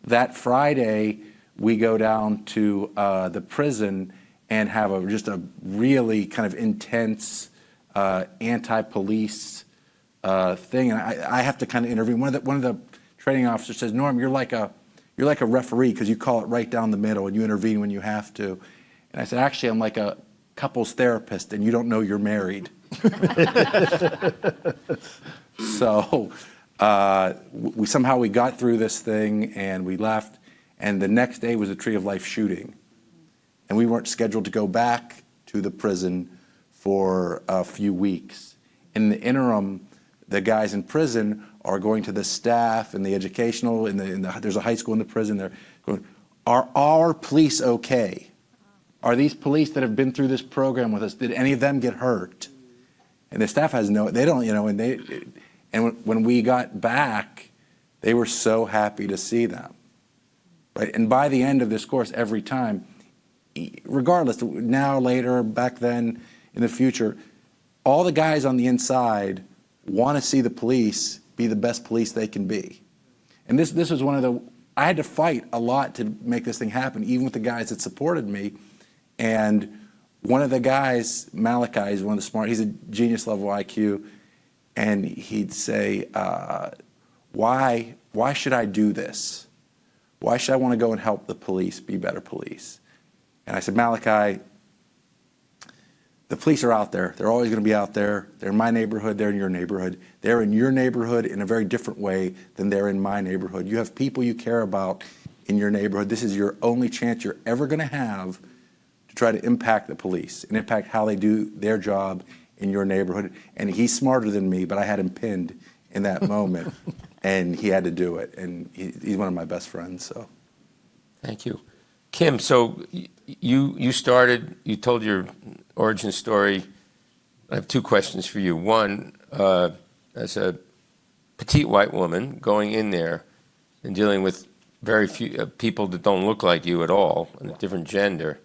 That Friday, we go down to the prison and have just a really kind of intense anti-police thing. And I have to kind of intervene. One of the training officers says, "Norm, you're like a referee because you call it right down the middle and you intervene when you have to." And I said, "Actually, I'm like a couples therapist, and you don't know you're married." So we got through this thing and we left. And the next day was a Tree of Life shooting, and we weren't scheduled to go back to the prison for a few weeks. In the interim, the guys in prison are going to the staff and the educational, there's a high school in the prison. They're going, "Are our police okay? Are these police that have been through this program with us, did any of them get hurt?" And the staff they don't, and when we got back, they were so happy to see them, right? And by the end of this course, every time, regardless, now, later, back then, in the future, all the guys on the inside want to see the police be the best police they can be. And this was I had to fight a lot to make this thing happen, even with the guys that supported me. And one of the guys, Malachi, is one of the smart, he's a genius level IQ, and he'd say, why should I do this? Why should I want to go and help the police be better police? And I said, "Malachi, the police are out there. They're always going to be out there. They're in my neighborhood. They're in your neighborhood. They're in your neighborhood in a very different way than they're in my neighborhood. You have people you care about in your neighborhood. This is your only chance you're ever going to have to try to impact the police and impact how they do their job in your neighborhood. And he's smarter than me, but I had him pinned in that moment, and he had to do it. And he's one of my best friends. So, Thank you. Kim, so you told your origin story. I have two questions for you. One, as a petite white woman going in there and dealing with very few people that don't look like you at all, and a different gender,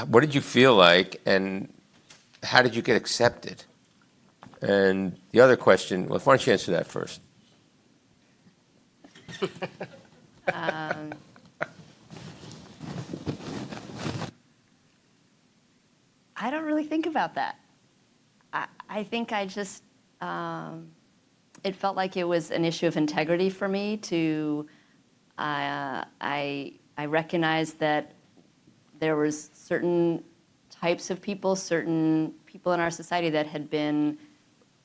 what did you feel like, and how did you get accepted? And the other question, well, why don't you answer that first? I don't really think about that. I think I just, it felt like it was an issue of integrity for me to, I recognized that there was certain types of people, certain people in our society that had been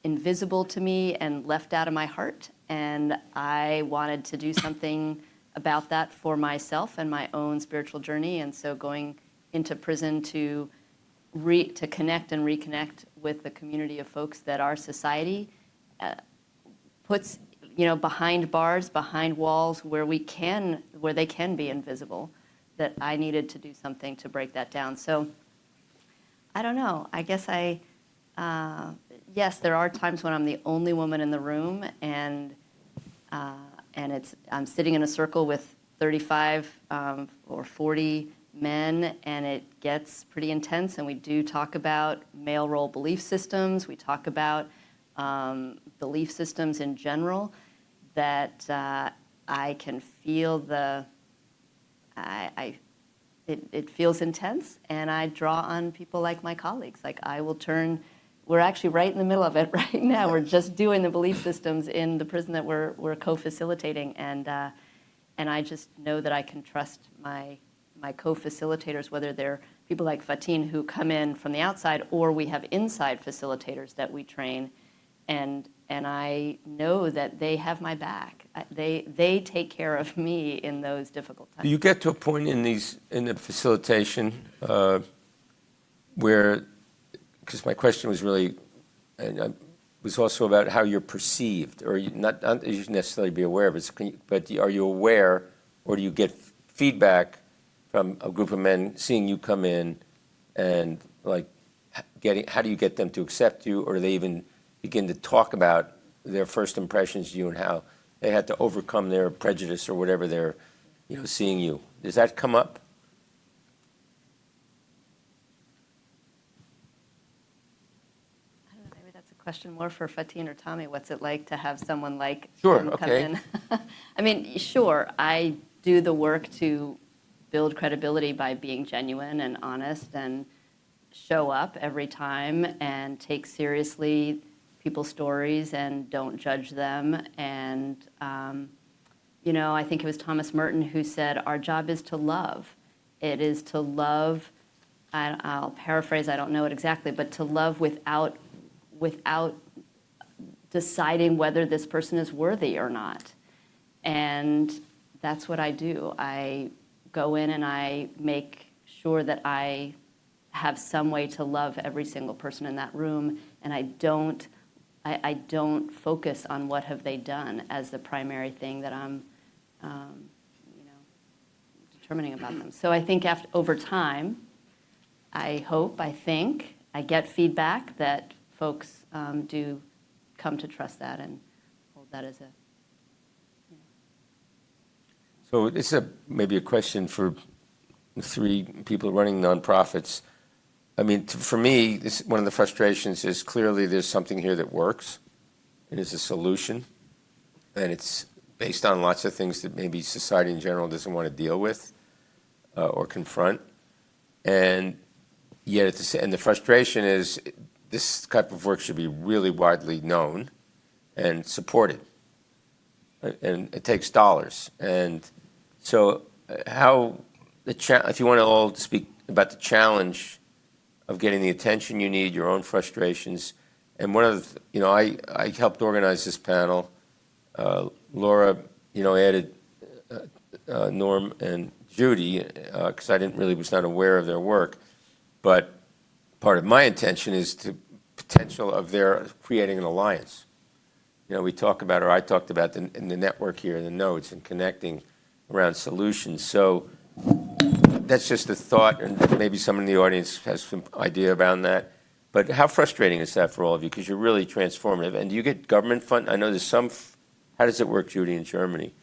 invisible to me and left out of my heart. And I wanted to do something about that for myself and my own spiritual journey. And so going into prison to connect and reconnect with the community of folks that our society puts, behind bars, behind walls, where they can be invisible, that I needed to do something to break that down. So I don't know. I guess yes, there are times when I'm the only woman in the room, and I'm sitting in a circle with 35 or 40 men, and it gets pretty intense, and we do talk about male role belief systems. We talk about belief systems in general, that I can feel it feels intense, and I draw on people like my colleagues. Like we're actually right in the middle of it right now. We're just doing the belief systems in the prison that we're co-facilitating, and I just know that I can trust my co-facilitators, whether they're people like Fatim who come in from the outside, or we have inside facilitators that we train, and I know that they have my back. They take care of me in those difficult times. Do you get to a point in the facilitation where, because my question was really, and was also about how you're perceived, or not you necessarily be aware of it, but are you aware, or do you get feedback from a group of men seeing you come in, and how do you get them to accept you, or do they even begin to talk about their first impressions of you and how they had to overcome their prejudice or whatever they're seeing you? Does that come up? I don't know, maybe that's a question more for Fatim or Tommy. What's it like to have someone like Sure, him come okay. in? I mean, sure, I do the work to build credibility by being genuine and honest and show up every time and take seriously people's stories and don't judge them. And, I think it was Thomas Merton who said, our job is to love. It is to love, I'll paraphrase, I don't know it exactly, but to love without deciding whether this person is worthy or not. And that's what I do. I go in and I make sure that I have some way to love every single person in that room, and I don't focus on what have they done as the primary thing that I'm determining about them. So I think over time, I think I get feedback that folks do come to trust that and hold that as a. So this is maybe a question for the three people running nonprofits. I mean, for me, one of the frustrations is clearly there's something here that works, and is a solution, and it's based on lots of things that maybe society in general doesn't want to deal with or confront. And yet, the frustration is this type of work should be really widely known and supported, and it takes dollars. And so, if you want to all speak about the challenge of getting the attention you need, your own frustrations, and one of the, I helped organize this panel. Laura, added Norm and Judy, because I was not aware of their work. But part of my intention is the potential of their creating an alliance. We talk about, or I talked about in the network here, the nodes, and connecting around solutions. So that's just a thought, and maybe someone in the audience has some idea around that. But how frustrating is that for all of you? Because you're really transformative. And do you get government fund? I know there's some. How does it work, Judy, in Germany?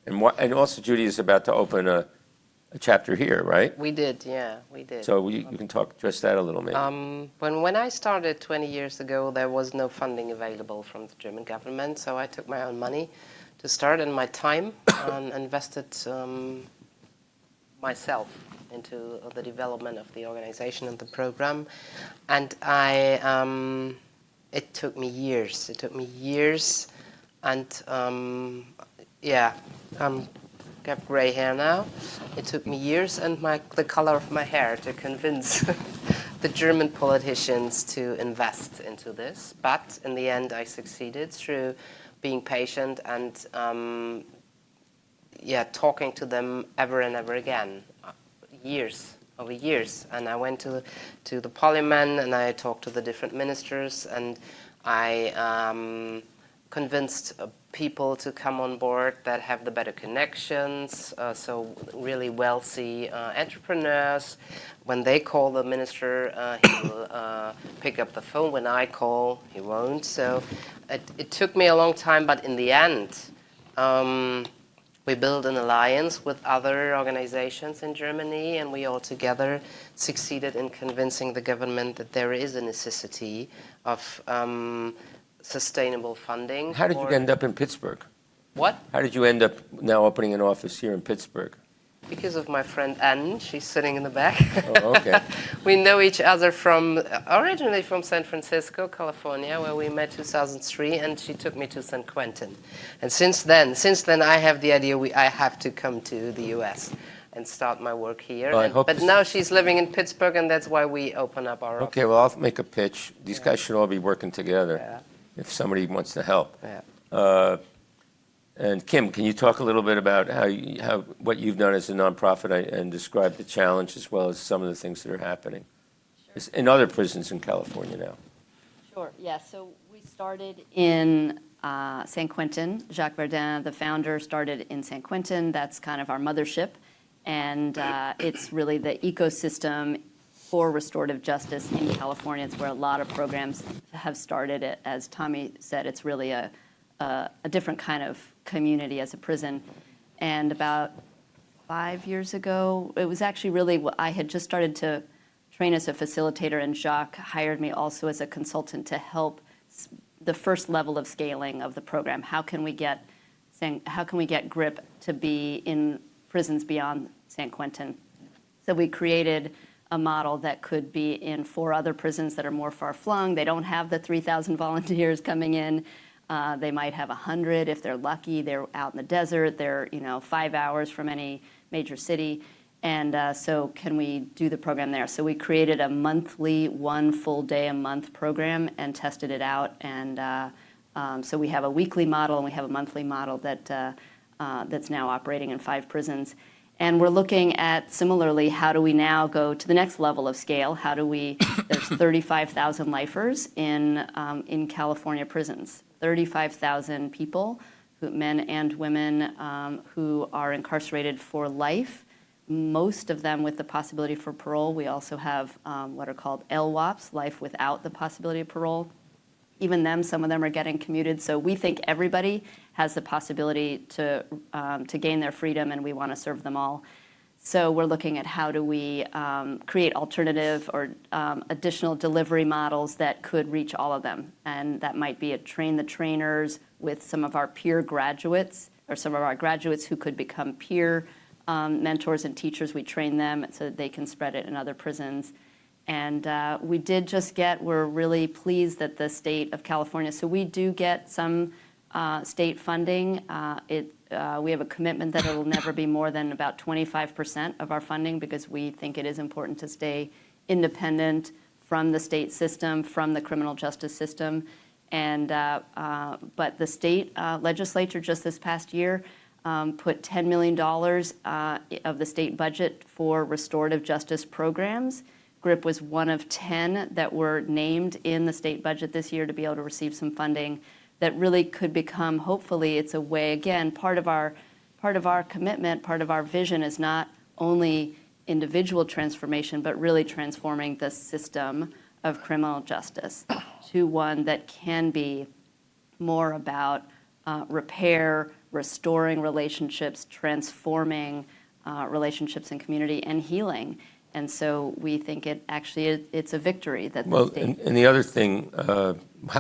And also, Judy is about to open a chapter here, right? We did, yeah, we did. So you can address that a little, maybe. When I started 20 years ago, there was no funding available from the German government, so I took my own money to start, and my time, and invested myself into the development of the organization and the program. And it took me years. It took me years, and yeah, I have gray hair now. It took me years and the color of my hair to convince the German politicians to invest into this. But in the end, I succeeded through being patient and talking to them ever and ever again, over years. And I went to the parliament and I talked to the different ministers, and I convinced people to come on board that have the better connections, so really wealthy entrepreneurs. When they call the minister, he will pick up the phone. When I call, he won't. So it took me a long time, but in the end, we built an alliance with other organizations in Germany, and we all together succeeded in convincing the government that there is a necessity of sustainable funding. How did you end up in Pittsburgh? What? How did you end up now opening an office here in Pittsburgh? Because of my friend Anne. She's sitting in the back. Oh, okay. We know each other originally from San Francisco, California, where we met 2003, and she took me to San Quentin. And since then I have the idea I have to come to the U.S. and start my work here. Well, but now she's living in Pittsburgh, and that's why we open up our office. Okay, well, I'll make a pitch. These guys should all be working together. Yeah. If somebody wants to help. Yeah. And Kim, can you talk a little bit about what you've done as a nonprofit and describe the challenge as well as some of the things that are happening in other prisons in California now? Sure, yeah. So we started in San Quentin. Jacques Verdun, the founder, started in San Quentin. That's kind of our mothership. And it's really the ecosystem for restorative justice in California. It's where a lot of programs have started. As Tommy said, it's really a different kind of community as a prison. And about 5 years ago, it was actually really, I had just started to train as a facilitator, and Jacques hired me also as a consultant to help the first level of scaling of the program. How can we get GRIP to be in prisons beyond San Quentin? So we created a model that could be in 4 other prisons that are more far-flung. They don't have the 3,000 volunteers coming in. They might have 100 if they're lucky. They're out in the desert. They're 5 hours from any major city. And so can we do the program there? So we created a monthly, 1 full day a month program and tested it out. And so we have a weekly model and we have a monthly model that's now operating in 5 prisons. And we're looking at, similarly, how do we now go to the next level of scale? How do we, there's 35,000 lifers in California prisons, 35,000 people, men and women, who are incarcerated for life, most of them with the possibility for parole. We also have what are called LWOPs, life without the possibility of parole. Even them, some of them are getting commuted. So we think everybody has the possibility to gain their freedom, and we want to serve them all. So we're looking at how do we create alternative or additional delivery models that could reach all of them. And that might be a train the trainers with some of our peer graduates, or some of our graduates who could become peer mentors and teachers. We train them so that they can spread it in other prisons. And we did just we're really pleased that the state of California, so we do get some state funding. We have a commitment that it'll never be more than about 25% of our funding, because we think it is important to stay independent from the state system, from the criminal justice system. And but the state legislature just this past year put $10 million of the state budget for restorative justice programs. GRIP was one of 10 that were named in the state budget this year to be able to receive some funding that really could become, hopefully, it's a way, again, part of our commitment, part of our vision is not only individual transformation, but really transforming the system of criminal justice to one that can be more about repair, restoring relationships, transforming relationships in community, and healing. And so we think it's a victory that the state. And the other thing,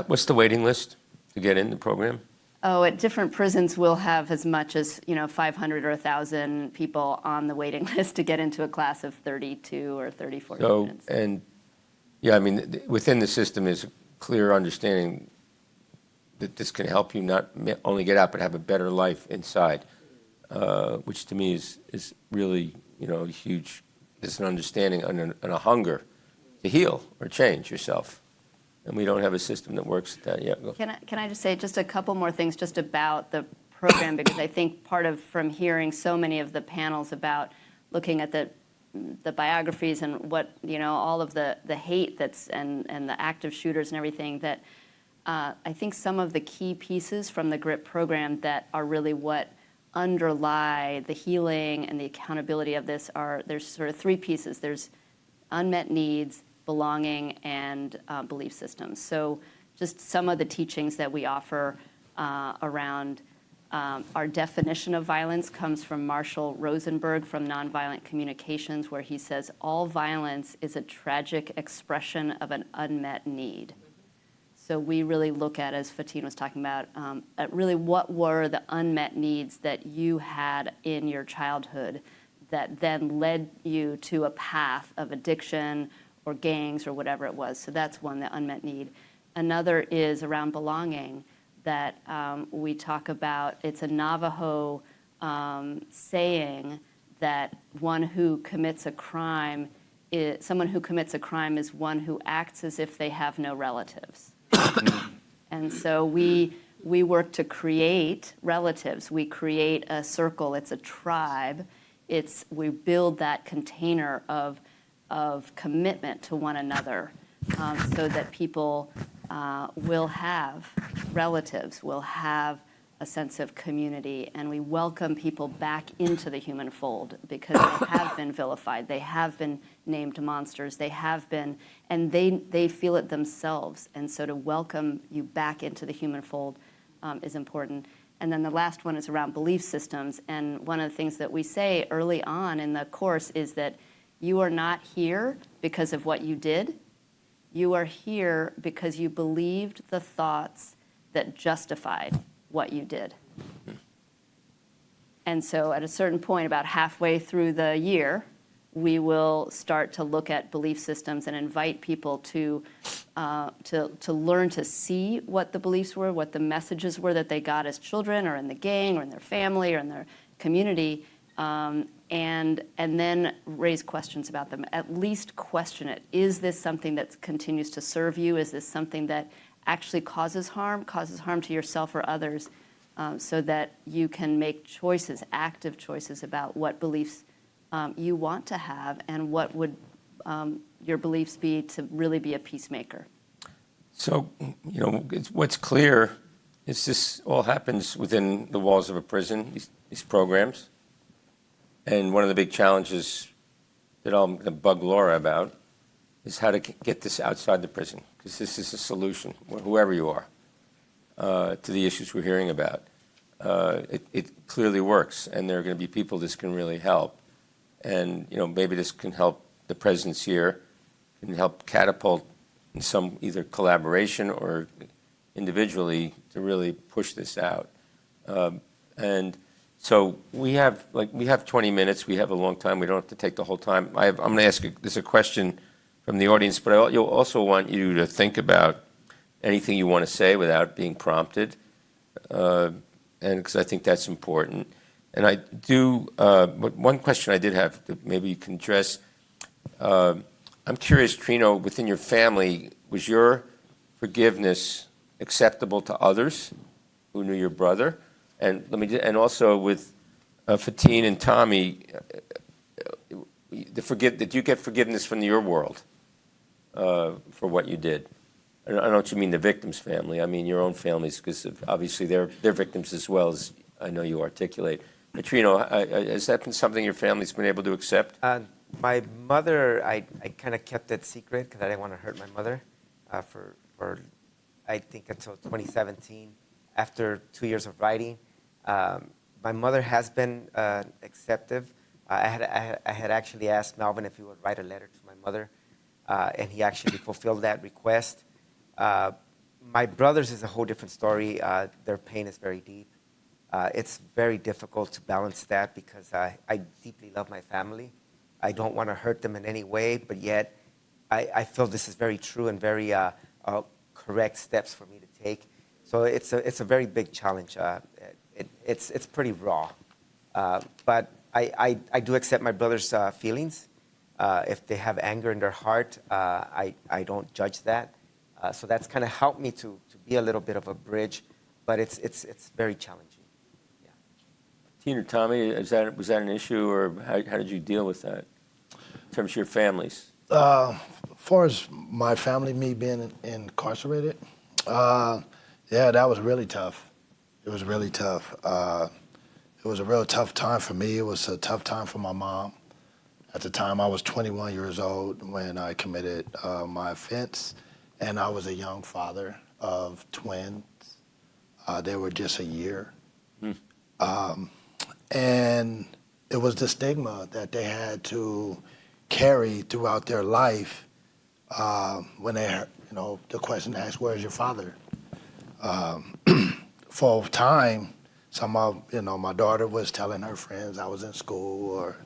what's the waiting list to get in the program? Oh, at different prisons, we'll have as much as 500 or 1,000 people on the waiting list to get into a class of 32 or 34 students. And yeah, I mean, within the system is a clear understanding that this can help you not only get out, but have a better life inside, which to me is really, huge. There's an understanding and a hunger to heal or change yourself. And we don't have a system that works at that yet. Can I just say just a couple more things just about the program, because I think from hearing so many of the panels about looking at the biographies and what, all of the hate and the active shooters and everything, that I think some of the key pieces from the GRIP program that are really what underlie the healing and the accountability of this there's sort of three pieces. There's unmet needs, belonging, and belief systems. So just some of the teachings that we offer around our definition of violence comes from Marshall Rosenberg from Nonviolent Communications, where he says, all violence is a tragic expression of an unmet need. So we really look at, as Fatim was talking about, at really what were the unmet needs that you had in your childhood that then led you to a path of addiction or gangs or whatever it was. So that's one, the unmet need. Another is around belonging that we talk about. It's a Navajo saying that someone who commits a crime is one who acts as if they have no relatives. And so we work to create relatives. We create a circle. It's a tribe. We build that container of commitment to one another so that people will have relatives, will have a sense of community, and we welcome people back into the human fold because they have been vilified, they have been named monsters, and they feel it themselves. And so to welcome you back into the human fold is important. And then the last one is around belief systems. And one of the things that we say early on in the course is that you are not here because of what you did. You are here because you believed the thoughts that justified what you did. And so at a certain point, about halfway through the year, we will start to look at belief systems and invite people to learn to see what the beliefs were, what the messages were that they got as children or in the gang or in their family or in their community, and then raise questions about them. At least question it. Is this something that continues to serve you? Is this something that actually causes harm to yourself or others, so that you can make choices, active choices about what beliefs you want to have and what would your beliefs be to really be a peacemaker. So, what's clear is this all happens within the walls of a prison, these programs. And one of the big challenges that I'm going to bug Laura about is how to get this outside the prison, because this is a solution, whoever you are, to the issues we're hearing about. It clearly works, and there are going to be people this can really help. And maybe this can help the presence here, can help catapult in some either collaboration or individually to really push this out. And so we have 20 minutes. We have a long time. We don't have to take the whole time. I'm going to ask there's a question from the audience, but I also want you to think about anything you want to say without being prompted, and because I think that's important. And I do, but one question I did have that maybe you can address, I'm curious, Trino, within your family, was your forgiveness acceptable to others who knew your brother? And and also with Fatim and Tommy, did you get forgiveness from your world for what you did? I don't know what you mean the victim's family. I mean your own families, because obviously they're victims as well, as I know you articulate. Trino, has that been something your family's been able to accept? My mother, I kind of kept it secret because I didn't want to hurt my mother for I think until 2017. After 2 years of writing, my mother has been acceptive. I had actually asked Melvin if he would write a letter to my mother, and he actually fulfilled that request. My brothers is a whole different story. Their pain is very deep. It's very difficult to balance that because I deeply love my family. I don't want to hurt them in any way, but yet I feel this is very true and very correct steps for me to take. So it's a very big challenge. It's pretty raw, but I do accept my brother's feelings. If they have anger in their heart, I don't judge that. So that's kind of helped me to be a little bit of a bridge, but it's very challenging. Tina or Tommy, was that an issue, or how did you deal with that in terms of your families? As far as my family, me being incarcerated, yeah, that was really tough. It was really tough. It was a real tough time for me. It was a tough time for my mom. At the time, I was 21 years old when I committed my offense, and I was a young father of twins. They were just a year. And it was the stigma that they had to carry throughout their life when they, the question asked, "Where's your father?" For a time, my daughter was telling her friends I was in school or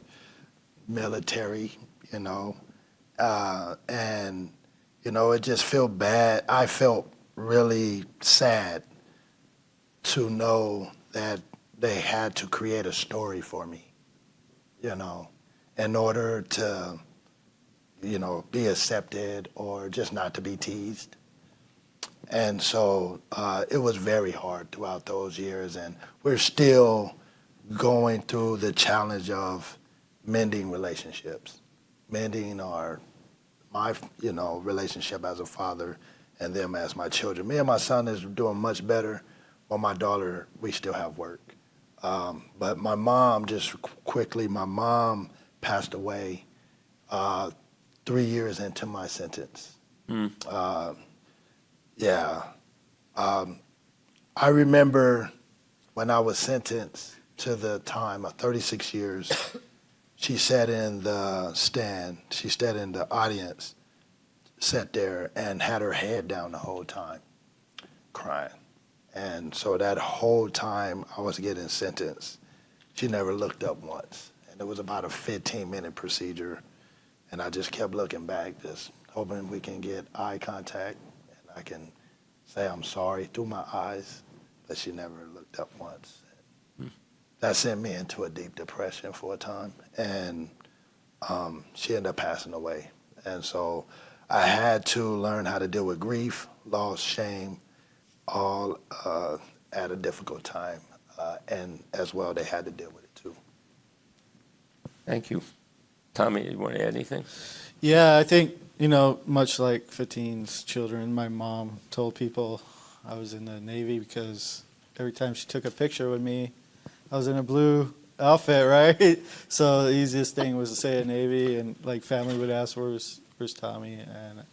military, and it just felt bad. I felt really sad to know that they had to create a story for me, in order to, be accepted or just not to be teased. And so it was very hard throughout those years, and we're still going through the challenge of mending relationships, mending my relationship as a father and them as my children. Me and my son is doing much better, but my daughter, we still have work. But my mom, just quickly, my mom passed away 3 years into my sentence. I remember when I was sentenced to the time of 36 years, she sat in the stand, she sat in the audience, sat there and had her head down the whole time, crying. And so that whole time I was getting sentenced, she never looked up once. And it was about a 15-minute procedure. And I just kept looking back, just hoping we can get eye contact and I can say I'm sorry through my eyes, but she never looked up once. That sent me into a deep depression for a time. And she ended up passing away. And so I had to learn how to deal with grief, loss, shame, all at a difficult time, and as well, they had to deal with it too. Thank you. Tommy, you want to add anything? Yeah, I think, much like Fatim's children, my mom told people I was in the Navy because every time she took a picture with me, I was in a blue outfit, right? So the easiest thing was to say a Navy, and like family would ask, where's Tommy? And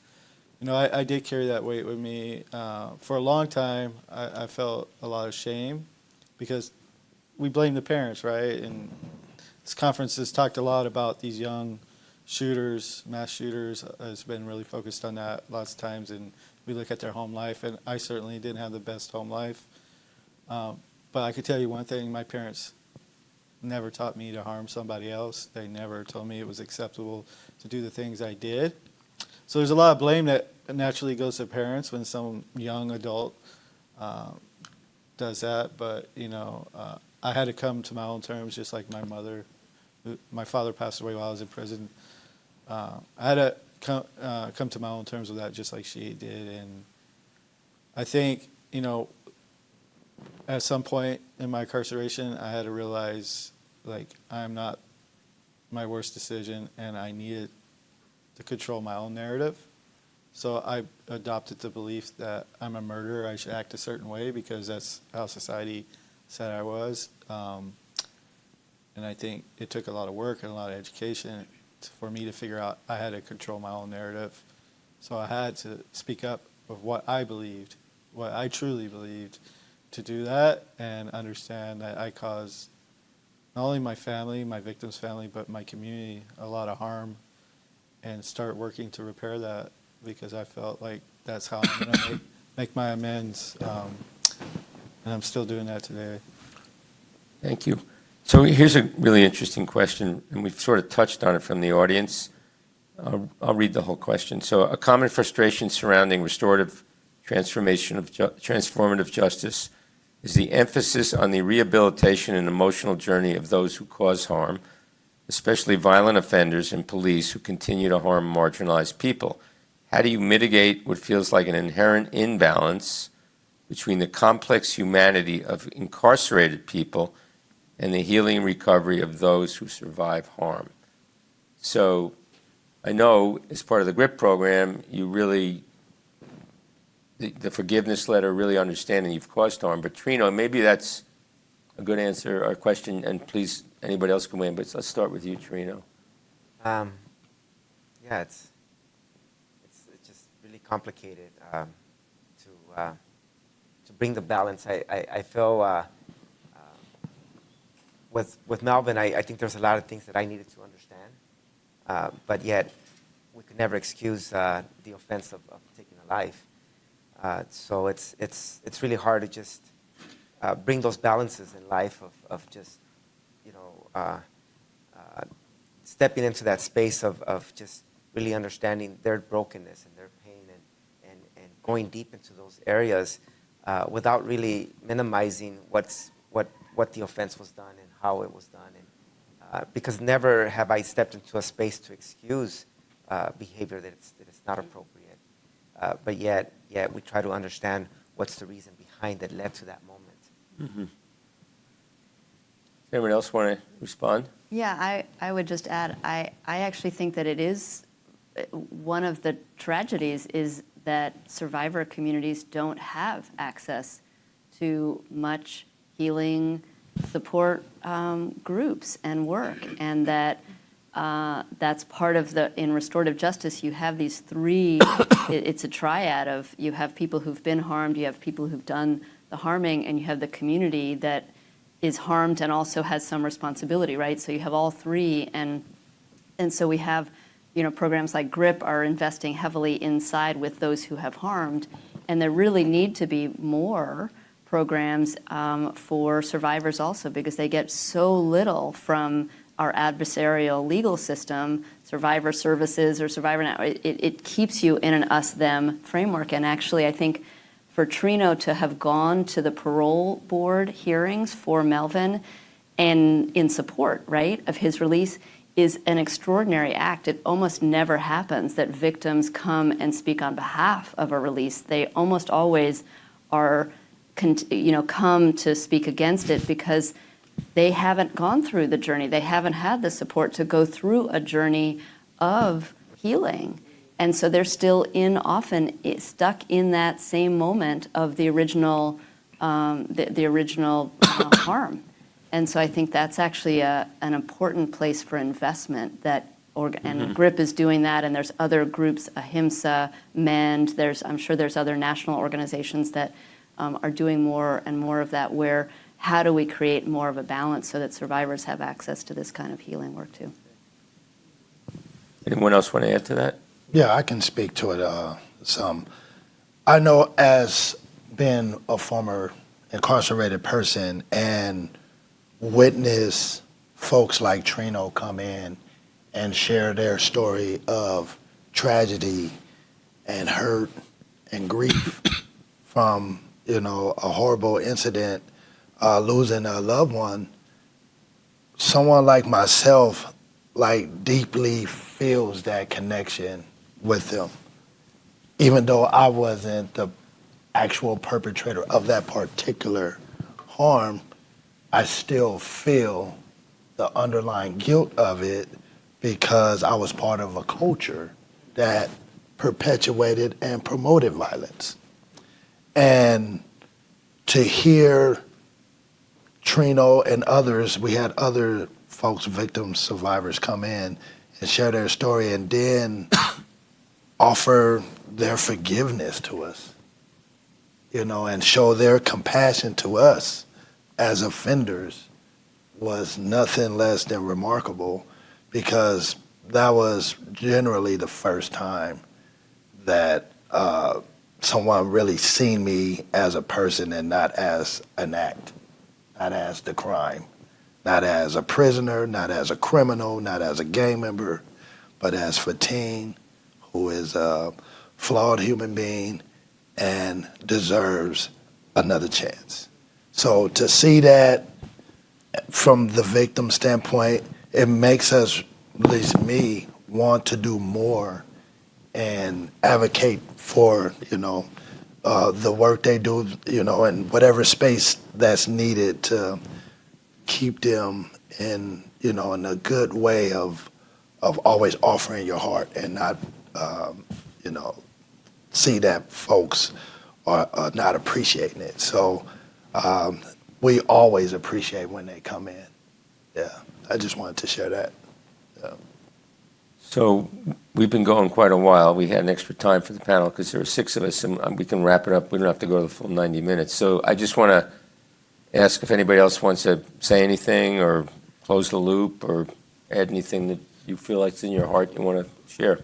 I did carry that weight with me. For a long time, I felt a lot of shame because we blame the parents, right? And this conference has talked a lot about these young shooters, mass shooters, has been really focused on that lots of times. And we look at their home life, and I certainly didn't have the best home life. But I could tell you one thing, my parents never taught me to harm somebody else. They never told me it was acceptable to do the things I did. So there's a lot of blame that naturally goes to parents when some young adult does that. But, I had to come to my own terms, just like my mother. My father passed away while I was in prison. I had to come to my own terms with that, just like she did. And I think, at some point in my incarceration, I had to realize, like, I'm not my worst decision, and I needed to control my own narrative. So I adopted the belief that I'm a murderer. I should act a certain way because that's how society said I was. And I think it took a lot of work and a lot of education for me to figure out I had to control my own narrative. So I had to speak up of what I believed, what I truly believed, to do that and understand that I caused not only my family, my victim's family, but my community a lot of harm, and start working to repair that because I felt like that's how I'm going to make my amends. And I'm still doing that today. Thank you. So here's a really interesting question, and we've sort of touched on it from the audience. I'll read the whole question. So a common frustration surrounding restorative transformative justice is the emphasis on the rehabilitation and emotional journey of those who cause harm, especially violent offenders and police who continue to harm marginalized people. How do you mitigate what feels like an inherent imbalance between the complex humanity of incarcerated people and the healing and recovery of those who survive harm? So I know as part of the GRIP program, you really, the forgiveness letter, really understanding you've caused harm. But Trino, maybe that's a good answer or question, and please, anybody else can weigh in, but let's start with you, Trino. Yeah, it's just really complicated to bring the balance. I feel with Melvin, I think there's a lot of things that I needed to understand, but yet we could never excuse the offense of taking a life. So it's really hard to just bring those balances in life of just, stepping into that space of just really understanding their brokenness and their pain and going deep into those areas without really minimizing what the offense was done and how it was done. And because never have I stepped into a space to excuse behavior that is not appropriate. But yet we try to understand what's the reason behind that led to that moment. Mm-hmm. Does anyone else want to respond? Yeah, I would just add, I actually think that it is one of the tragedies is that survivor communities don't have access to much healing support groups and work, and that that's part of in restorative justice, you have these three, it's a triad of, you have people who've been harmed, you have people who've done the harming, and you have the community that is harmed and also has some responsibility, right? So you have all three, and so we have, programs like GRIP are investing heavily inside with those who have harmed, and there really need to be more programs for survivors also, because they get so little from our adversarial legal system, survivor services or survivor now. It keeps you in an us-them framework, and actually I think for Trino to have gone to the parole board hearings for Melvin and in support, right, of his release is an extraordinary act. It almost never happens that victims come and speak on behalf of a release. They almost always are, come to speak against it because they haven't gone through the journey. They haven't had the support to go through a journey of healing. And so they're still often stuck in that same moment of the original, harm. And so I think that's actually an important place for investment and GRIP is doing that, and there's other groups, Ahimsa, MEND, I'm sure there's other national organizations that are doing more and more of that, where how do we create more of a balance so that survivors have access to this kind of healing work too? Anyone else want to add to that? Yeah, I can speak to it some. I know, as being a former incarcerated person and witness folks like Trino come in and share their story of tragedy and hurt and grief from, a horrible incident, losing a loved one, someone like myself, deeply feels that connection with them, even though I wasn't the actual perpetrator of that particular harm, I still feel the underlying guilt of it because I was part of a culture that perpetuated and promoted violence. And to hear Trino and others, we had other folks, victims, survivors come in and share their story and then offer their forgiveness to us, you know, and show their compassion to us as offenders was nothing less than remarkable, because that was generally the first time that someone really seen me as a person and not as an act, not as the crime, not as a prisoner, not as a criminal, not as a gang member, but as Fatim, who is a flawed human being and deserves another chance. So to see that from the victim standpoint, it makes us, at least me, want to do more and advocate for, you know, the work they do, you know, in whatever space that's needed to keep them in, you know, in a good way of always offering your heart and not, you know, see that folks are not appreciating it. So we always appreciate when they come in. Yeah, I just wanted to share that. Yeah. So we've been going quite a while. We had an extra time for the panel because there are 6 of us, and we can wrap it up. We don't have to go the full 90 minutes. So I just want to ask if anybody else wants to say anything or close the loop or add anything that you feel like is in your heart you want to share.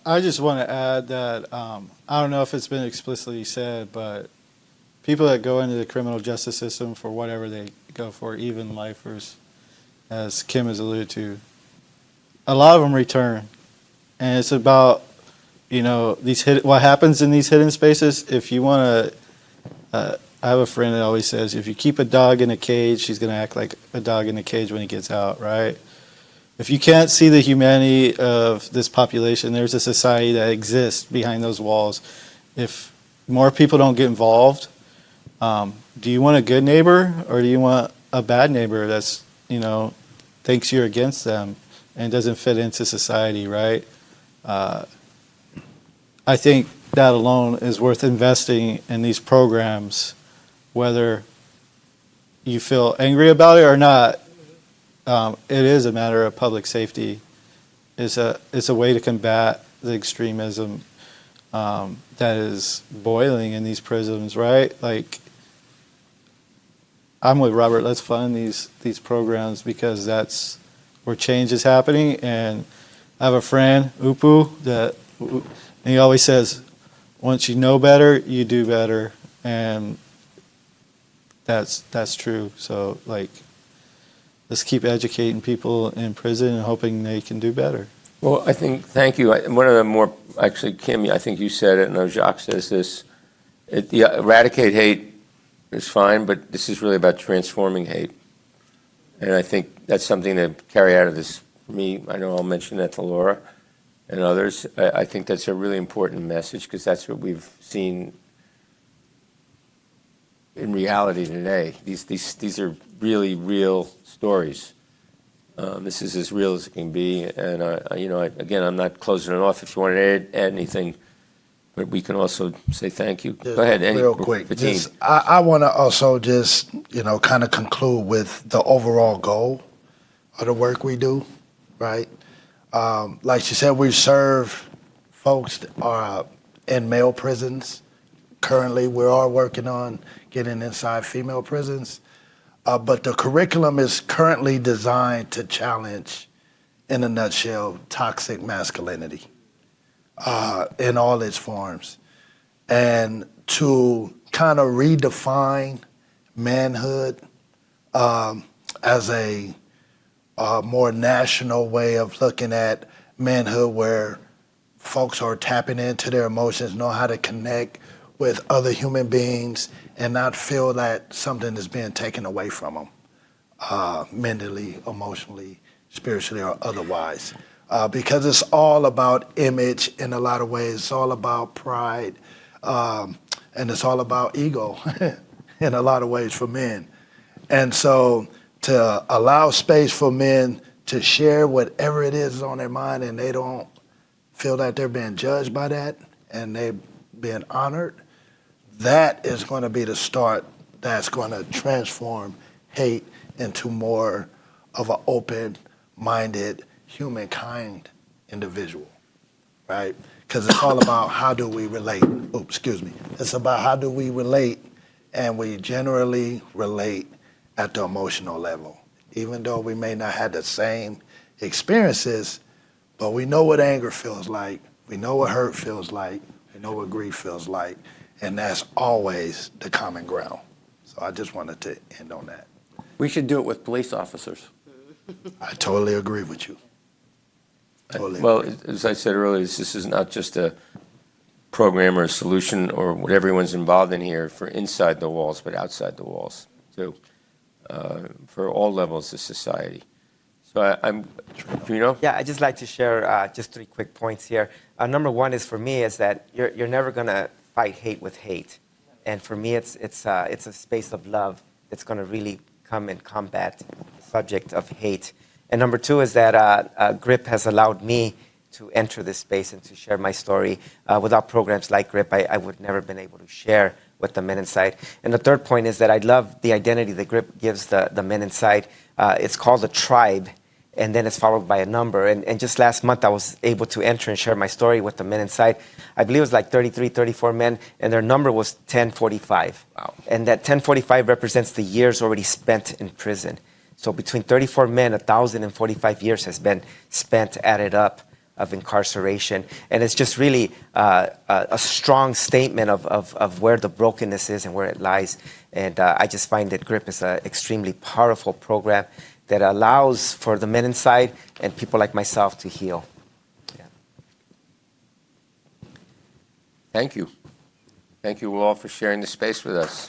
I just want to add that I don't know if it's been explicitly said, but people that go into the criminal justice system for whatever they go for, even lifers, as Kim has alluded to, a lot of them return. And it's about, you know, what happens in these hidden spaces. If you want to, I have a friend that always says, if you keep a dog in a cage, he's going to act like a dog in a cage when he gets out, right? If you can't see the humanity of this population, there's a society that exists behind those walls. If more people don't get involved, do you want a good neighbor or do you want a bad neighbor that's, you know, thinks you're against them and doesn't fit into society, right? I think that alone is worth investing in these programs, whether you feel angry about it or not. It is a matter of public safety. It's a way to combat the extremism that is boiling in these prisons, right? Like, I'm with Robert. Let's fund these programs because that's where change is happening. And I have a friend, Upu, and he always says, once you know better, you do better, and that's true. So, like, let's keep educating people in prison and hoping they can do better. Well, I think, thank you. One of the more, actually, Kim, I think you said it, and Jacques says this, eradicate hate is fine, but this is really about transforming hate. And I think that's something to carry out of this for me. I know I'll mention that to Laura and others. I think that's a really important message because that's what we've seen in reality today. These are really real stories. This is as real as it can be. And, you know, again, I'm not closing it off. If you want to add anything, but we can also say thank you. Go ahead. Real quick. I want to also just, you know, kind of conclude with the overall goal of the work we do, right? Like she said, we serve folks that are in male prisons. Currently, we are working on getting inside female prisons. But the curriculum is currently designed to challenge, in a nutshell, toxic masculinity in all its forms, and to kind of redefine manhood as a more national way of looking at manhood, where folks are tapping into their emotions, know how to connect with other human beings and not feel that something is being taken away from them, mentally, emotionally, spiritually, or otherwise. Because it's all about image in a lot of ways. It's all about pride, and it's all about ego. in a lot of ways for men. And so to allow space for men to share whatever it is on their mind and they don't feel that they're being judged by that and they're being honored, that is going to be the start that's going to transform hate into more of an open-minded, humankind individual, right? Because it's all about how do we relate. Oops, excuse me. It's about how do we relate, and we generally relate at the emotional level. Even though we may not have the same experiences, but we know what anger feels like, we know what hurt feels like, we know what grief feels like, and that's always the common ground. So I just wanted to end on that. We should do it with police officers. I totally agree with you. Totally Well, agree. as I said earlier, this is not just a program or a solution or what everyone's involved in here for inside the walls, but outside the walls too, for all levels of society. So I'm, Gino? Yeah, I'd just like to share just 3 quick points here. Number one is for me is that you're never going to fight hate with hate. And for me, it's a space of love that's going to really come and combat the subject of hate. And number 2 is that GRIP has allowed me to enter this space and to share my story. Without programs like GRIP, I would never been able to share with the men inside. And the third point is that I love the identity that GRIP gives the men inside. It's called a tribe, and then it's followed by a number. And just last month, I was able to enter and share my story with the men inside. I believe it was like 33, 34 men, and their number was 1045. Wow. And that 1045 represents the years already spent in prison. So between 34 men, 1,045 years has been spent, added up, of incarceration. And it's just really a strong statement of where the brokenness is and where it lies. And I just find that GRIP is an extremely powerful program that allows for the men inside and people like myself to heal. Yeah. Thank you. Thank you all for sharing the space with us.